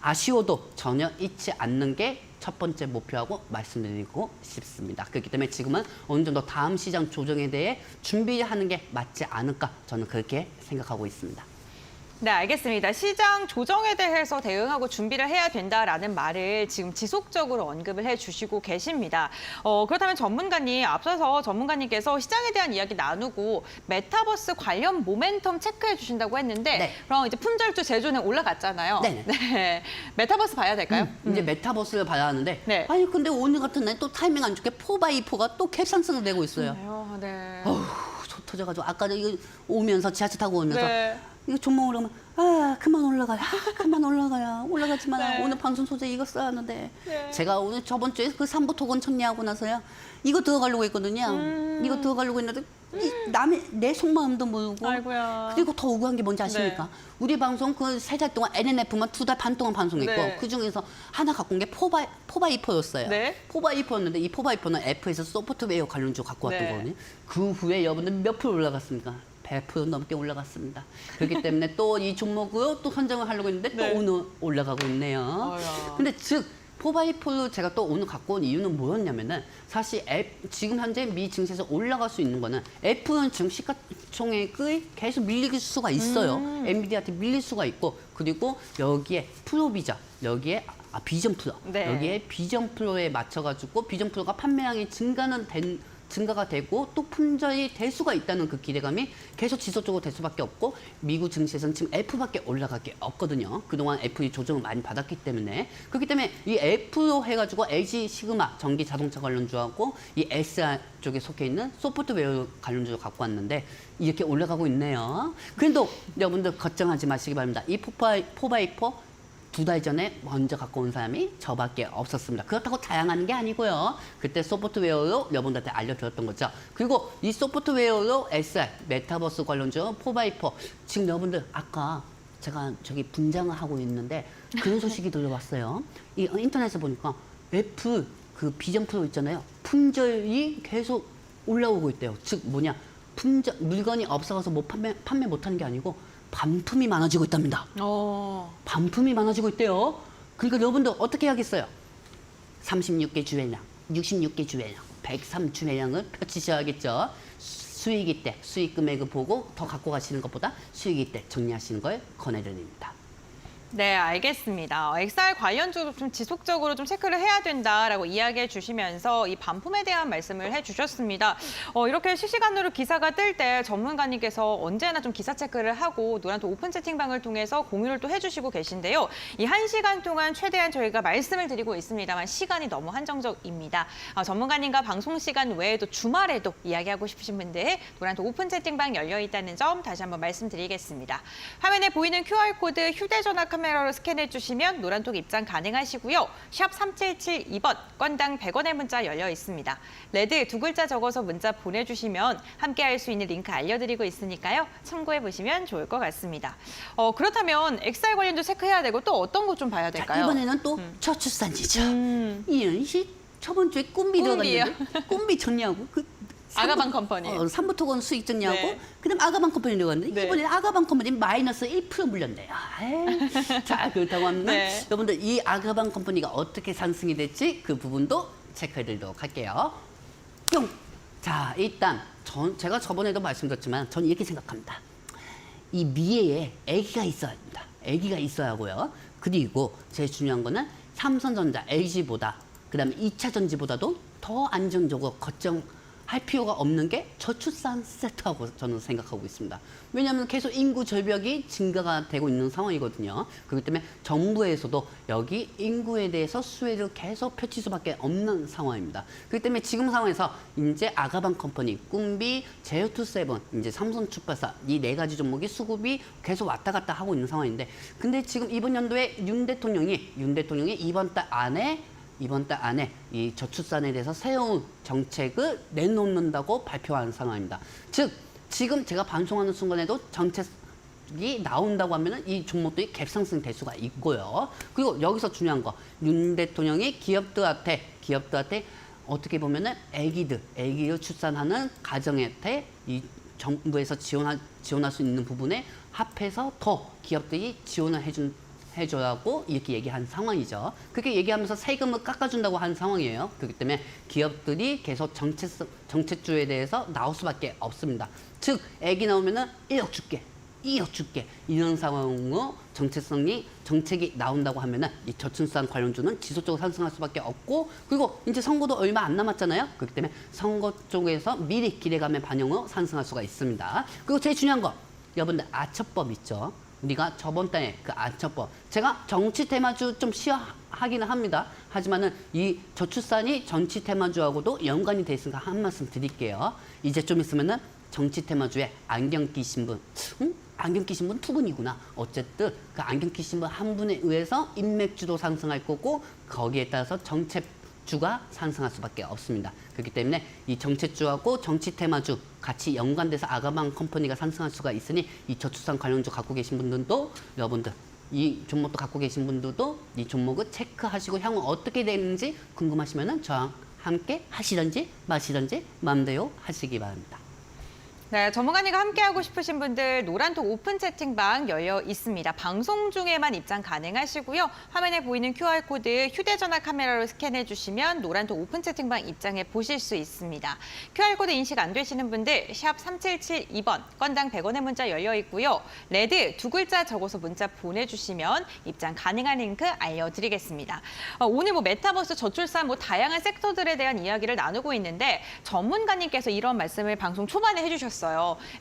아쉬워도 전혀 잊지 않는 게 첫 번째 목표하고 말씀드리고 싶습니다. 그렇기 때문에 지금은 어느 정도 다음 시장 조정에 대해 준비하는 게 맞지 않을까 저는 그렇게 생각하고 있습니다. 네, 알겠습니다. 시장 조정에 대해서 대응하고 준비를 해야 된다라는 말을 지금 지속적으로 언급을 해주시고 계십니다. 그렇다면 전문가님, 앞서서 전문가님께서 시장에 대한 이야기 나누고 메타버스 관련 모멘텀 체크해 주신다고 했는데 그럼 이제 품절주 제주는 올라갔잖아요. 네. 메타버스 봐야 될까요? 이제 메타버스를 봐야 하는데 아니 근데 오늘 같은 날 또 타이밍 안 좋게 4x4가 또 캡상승을 내고 있어요. 네. 속 터져가지고 아까도 이거 오면서 지하철 타고 오면서 이거 종목 올라가면 그만 올라가야 올라가지 마라. 오늘 방송 소재 이거 써야 하는데 제가 오늘 저번 주에 그 삼부토건 정리하고 나서야 이거 들어가려고 했거든요. 이거 들어가려고 했는데 내 속마음도 모르고 아이고야. 그리고 더 억울한 게 뭔지 아십니까? 우리 방송 그 3달 동안 NNF만 2달 반 동안 방송했고 그중에서 하나 갖고 온 게 4x2였어요. 4x2였는데 이 4x2는 F에서 소프트웨어 관련주 갖고 왔던 거거든요. 그 후에 여러분들 몇 프로 올라갔습니까? 100% 넘게 올라갔습니다. 그렇기 때문에 또 이 종목으로 또 선정을 하려고 했는데 또 오늘 올라가고 있네요. 근데 즉 4x4를 제가 또 오늘 갖고 온 이유는 뭐였냐면은 사실 지금 현재 미 증시에서 올라갈 수 있는 거는 애플은 지금 시가총액을 계속 밀릴 수가 있어요. 엔비디아한테 밀릴 수가 있고 그리고 여기에 프로비자 여기에 비전 프로. 네. 여기에 비전 프로에 맞춰가지고 비전 프로가 판매량이 증가가 되고 또 품절이 될 수가 있다는 그 기대감이 계속 지속적으로 될 수밖에 없고 미국 증시에서는 지금 F밖에 올라갈 게 없거든요. 그동안 F 조정을 많이 받았기 때문에 그렇기 때문에 이 F로 해가지고 LG 시그마 전기 자동차 관련주하고 이 SR 쪽에 속해 있는 소프트웨어 관련주를 갖고 왔는데 이렇게 올라가고 있네요. 그래도 여러분들 걱정하지 마시기 바랍니다. 이 4x4 두 달 전에 먼저 갖고 온 사람이 저밖에 없었습니다. 그렇다고 다양한 게 아니고요. 그때 소프트웨어로 여러분들한테 알려드렸던 거죠. 그리고 이 소프트웨어로 SR, 메타버스 관련주 4x4 지금 여러분들 아까 제가 저기 분장을 하고 있는데 그런 소식이 들려왔어요. 이 인터넷에 보니까 애플 그 비전 프로 있잖아요. 품절이 계속 올라오고 있대요. 즉 뭐냐 품절 물건이 없어서 못 판매 못하는 게 아니고 반품이 많아지고 있답니다. 반품이 많아지고 있대요. 그러니까 여러분들 어떻게 하겠어요? 36개 주회량, 66개 주회량, 103 주회량을 펼치셔야겠죠. 수익이 때 수익 금액을 보고 더 갖고 가시는 것보다 수익이 때 정리하시는 걸 권해드립니다. 네, 알겠습니다. XR 관련주도 좀 지속적으로 좀 체크를 해야 된다라고 이야기해 주시면서 이 반품에 대한 말씀을 해 주셨습니다. 이렇게 실시간으로 기사가 뜰 때 전문가님께서 언제나 좀 기사 체크를 하고 노란톡 오픈 채팅방을 통해서 공유를 또 해주시고 계신데요. 이 1시간 동안 최대한 저희가 말씀을 드리고 있습니다만 시간이 너무 한정적입니다. 전문가님과 방송 시간 외에도 주말에도 이야기하고 싶으신 분들 노란톡 오픈 채팅방 열려 있다는 점 다시 한번 말씀드리겠습니다. 화면에 보이는 QR코드 휴대전화 카메라로 스캔해 주시면 노란톡 입장 가능하시고요. 샵 3772번 건당 100원의 문자 열려 있습니다. 레드 두 글자 적어서 문자 보내주시면 함께 할 수 있는 링크 알려드리고 있으니까요. 참고해 보시면 좋을 것 같습니다. 그렇다면 XR 관련도 체크해야 되고 또 어떤 거 좀 봐야 될까요? 자, 이번에는 또 저출산이죠. 이런 식 저번 주에 꿈비 들어갔는데 꿈비 정리하고 아가방 컴퍼니. 삼부토건 수익 정리하고 네. 그다음 아가방 컴퍼니 들어갔는데 네. 이번에 아가방 컴퍼니 마이너스 1% 물렸네요. 자 그렇다고 하면 네. 여러분들 이 아가방 컴퍼니가 어떻게 상승이 될지 그 부분도 체크해드리도록 할게요. 뿅. 자 일단 제가 저번에도 말씀드렸지만 저는 이렇게 생각합니다. 이 미래에 아기가 있어야 합니다. 아기가 있어야 하고요. 그리고 제일 중요한 거는 삼성전자, LG보다 그다음에 2차 전지보다도 더 안정적으로 걱정할 필요가 없는 게 저출산 세트라고 저는 생각하고 있습니다. 왜냐하면 계속 인구 절벽이 증가가 되고 있는 상황이거든요. 그렇기 때문에 정부에서도 여기 인구에 대해서 수혜를 계속 펼칠 수밖에 없는 상황입니다. 그렇기 때문에 지금 상황에서 이제 아가방 컴퍼니, 꿈비, 제어투세븐, 이제 삼성축발사 이 네 가지 종목이 수급이 계속 왔다 갔다 하고 있는 상황인데 근데 지금 이번 연도에 윤 대통령이 이번 달 안에 이 저출산에 대해서 새로운 정책을 내놓는다고 발표한 상황입니다. 즉 지금 제가 방송하는 순간에도 정책이 나온다고 하면은 이 종목들이 갭상승 될 수가 있고요. 그리고 여기서 중요한 거 윤 대통령이 기업들한테 어떻게 보면은 애기들 출산하는 가정한테 이 정부에서 지원할 수 있는 부분에 합해서 더 기업들이 지원을 해줘라고 이렇게 얘기한 상황이죠. 그렇게 얘기하면서 세금을 깎아준다고 한 상황이에요. 그렇기 때문에 기업들이 계속 정책주에 대해서 나올 수밖에 없습니다. 즉, 애기 나오면은 1억 줄게, 2억 줄게 이런 상황으로 정책이 나온다고 하면은 이 저출산 관련주는 지속적으로 상승할 수밖에 없고 그리고 이제 선거도 얼마 안 남았잖아요. 그렇기 때문에 선거 쪽에서 미리 기대감의 반영으로 상승할 수가 있습니다. 그리고 제일 중요한 거 여러분들 아처법 있죠. 우리가 저번 달에 그 아처법 제가 정치 테마주 좀 시화하기는 합니다. 하지만은 이 저출산이 정치 테마주하고도 연관이 돼 있으니까 한 말씀 드릴게요. 이제 좀 있으면은 정치 테마주에 안경 끼신 분, 안경 끼신 분 두 분이구나. 어쨌든 그 안경 끼신 분 한 분에 의해서 인맥주도 상승할 거고 거기에 따라서 정책주가 상승할 수밖에 없습니다. 그렇기 때문에 이 정책주하고 정치 테마주 같이 연관돼서 아가방 컴퍼니가 상승할 수가 있으니 이 저출산 관련주 갖고 계신 분들도 여러분들 이 종목도 갖고 계신 분들도 이 종목을 체크하시고 향후 어떻게 되는지 궁금하시면은 저랑 함께 하시든지 마시든지 마음대로 하시기 바랍니다. 네, 전문가님과 함께하고 싶으신 분들 노란톡 오픈 채팅방 열려 있습니다. 방송 중에만 입장 가능하시고요. 화면에 보이는 QR코드 휴대전화 카메라로 스캔해 주시면 노란톡 오픈 채팅방 입장해 보실 수 있습니다. QR코드 인식 안 되시는 분들 샵 3772번 건당 100원의 문자 열려 있고요. 레드 두 글자 적어서 문자 보내주시면 입장 가능한 링크 알려드리겠습니다. 오늘 메타버스 저출산 다양한 섹터들에 대한 이야기를 나누고 있는데 전문가님께서 이런 말씀을 방송 초반에 해주셨어요.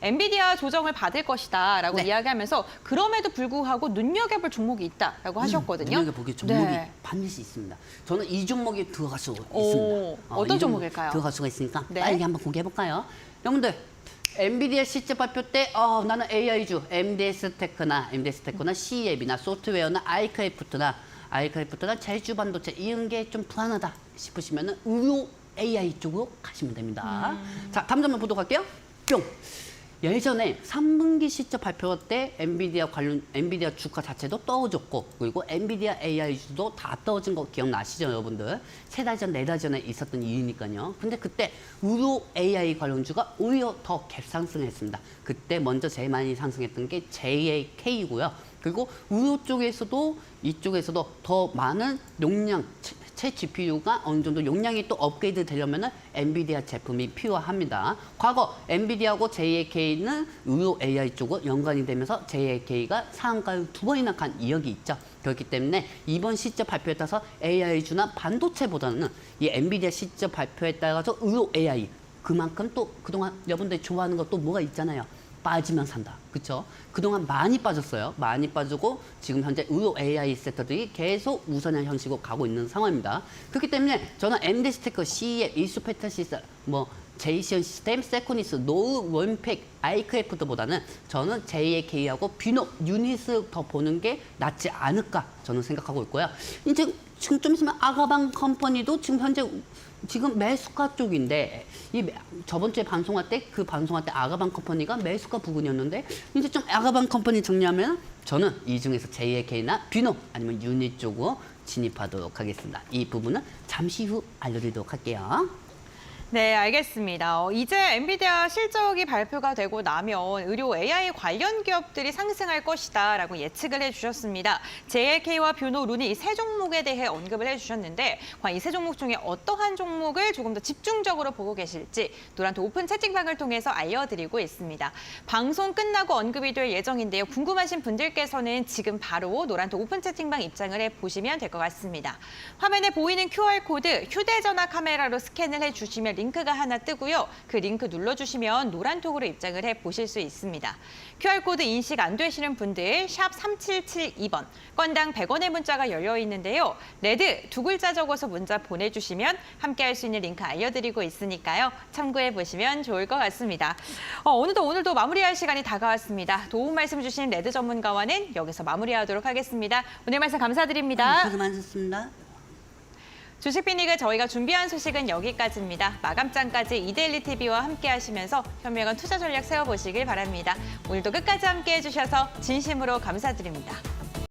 엔비디아 조정을 받을 것이다라고 네. 이야기하면서 그럼에도 불구하고 눈여겨볼 종목이 있다라고 하셨거든요. 눈여겨보기 종목이 네. 반드시 있습니다. 저는 이 종목에 들어갈 수 있습니다. 어떤 이 종목 종목일까요? 들어갈 수가 있으니까 네. 빨리 한번 공개해볼까요? 여러분들 엔비디아 실적 발표 때 나는 AI주, MDS테크나 C앱이나 소프트웨어나 아이크래프트나 제주 반도체 이런 게 좀 불안하다 싶으시면 의료 AI 쪽으로 가시면 됩니다. 자, 다음 점만 보도록 할게요. 뿅. 예전에 3분기 실적 발표 때 엔비디아 주가 자체도 떨어졌고 그리고 엔비디아 AI주도 다 떨어진 거 기억나시죠, 여러분들? 3달 전, 4달 전에 있었던 일이니까요. 근데 그때 의료 AI 관련주가 오히려 더 갭상승했습니다. 그때 먼저 제일 많이 상승했던 게 JAK이고요. 그리고 의료 쪽에서도 이쪽에서도 더 많은 용량 새 GPU가 어느 정도 용량이 또 업그레이드 되려면 엔비디아 제품이 필요합니다. 과거 엔비디아하고 JAK는 의료 AI 쪽으로 연관이 되면서 JAK가 상한가를 2번이나 간 이력이 있죠. 그렇기 때문에 이번 실적 발표에 따라서 AI주나 반도체보다는 이 엔비디아 실적 발표에 따라서 의료 AI 그만큼 또 그동안 여러분들이 좋아하는 것도 뭐가 있잖아요. 빠지면 산다. 그렇죠? 그동안 많이 빠졌어요. 많이 빠지고 지금 현재 의료 AI 섹터들이 계속 우선형 형식으로 가고 있는 상황입니다. 그렇기 때문에 저는 MD스테크, C앱, 이수페타시스, 제이시언 시스템, 세코니스, 노우, 원팩, 아이크래프트보다는 저는 JAK하고 뷰노, 유닛을 더 보는 게 낫지 않을까 저는 생각하고 있고요. 이제 지금 좀 있으면 아가방 컴퍼니도 지금 현재 매수가 쪽인데 저번 주에 방송할 때 아가방 컴퍼니가 매수가 부근이었는데 이제 좀 아가방 컴퍼니 정리하면 저는 이 중에서 JAK나 뷰노 아니면 유닛 쪽으로 진입하도록 하겠습니다. 이 부분은 잠시 후 알려드리도록 할게요. 네, 알겠습니다. 이제 엔비디아 실적이 발표가 되고 나면 의료 AI 관련 기업들이 상승할 것이다라고 예측을 해주셨습니다. JLK와 뷰노, 루니 이 세 종목에 대해 언급을 해주셨는데 과연 이 세 종목 중에 어떠한 종목을 조금 더 집중적으로 보고 계실지 노란톡 오픈 채팅방을 통해서 알려드리고 있습니다. 방송 끝나고 언급이 될 예정인데요. 궁금하신 분들께서는 지금 바로 노란톡 오픈 채팅방 입장을 해보시면 될 것 같습니다. 화면에 보이는 QR코드 휴대전화 카메라로 스캔을 해주시면 링크가 하나 뜨고요. 그 링크 눌러주시면 노란톡으로 입장을 해보실 수 있습니다. QR코드 인식 안 되시는 분들 샵 3772번 건당 100원의 문자가 열려 있는데요. 레드 두 글자 적어서 문자 보내주시면 함께할 수 있는 링크 알려드리고 있으니까요. 참고해보시면 좋을 것 같습니다. 오늘도 마무리할 시간이 다가왔습니다. 도움 말씀 주신 레드 전문가와는 여기서 마무리하도록 하겠습니다. 오늘 말씀 감사드립니다. 수고 많으셨습니다. 주식빅리그 저희가 준비한 소식은 여기까지입니다. 마감장까지 이데일리 TV와 함께 하시면서 현명한 투자 전략 세워보시길 바랍니다. 오늘도 끝까지 함께 해주셔서 진심으로 감사드립니다.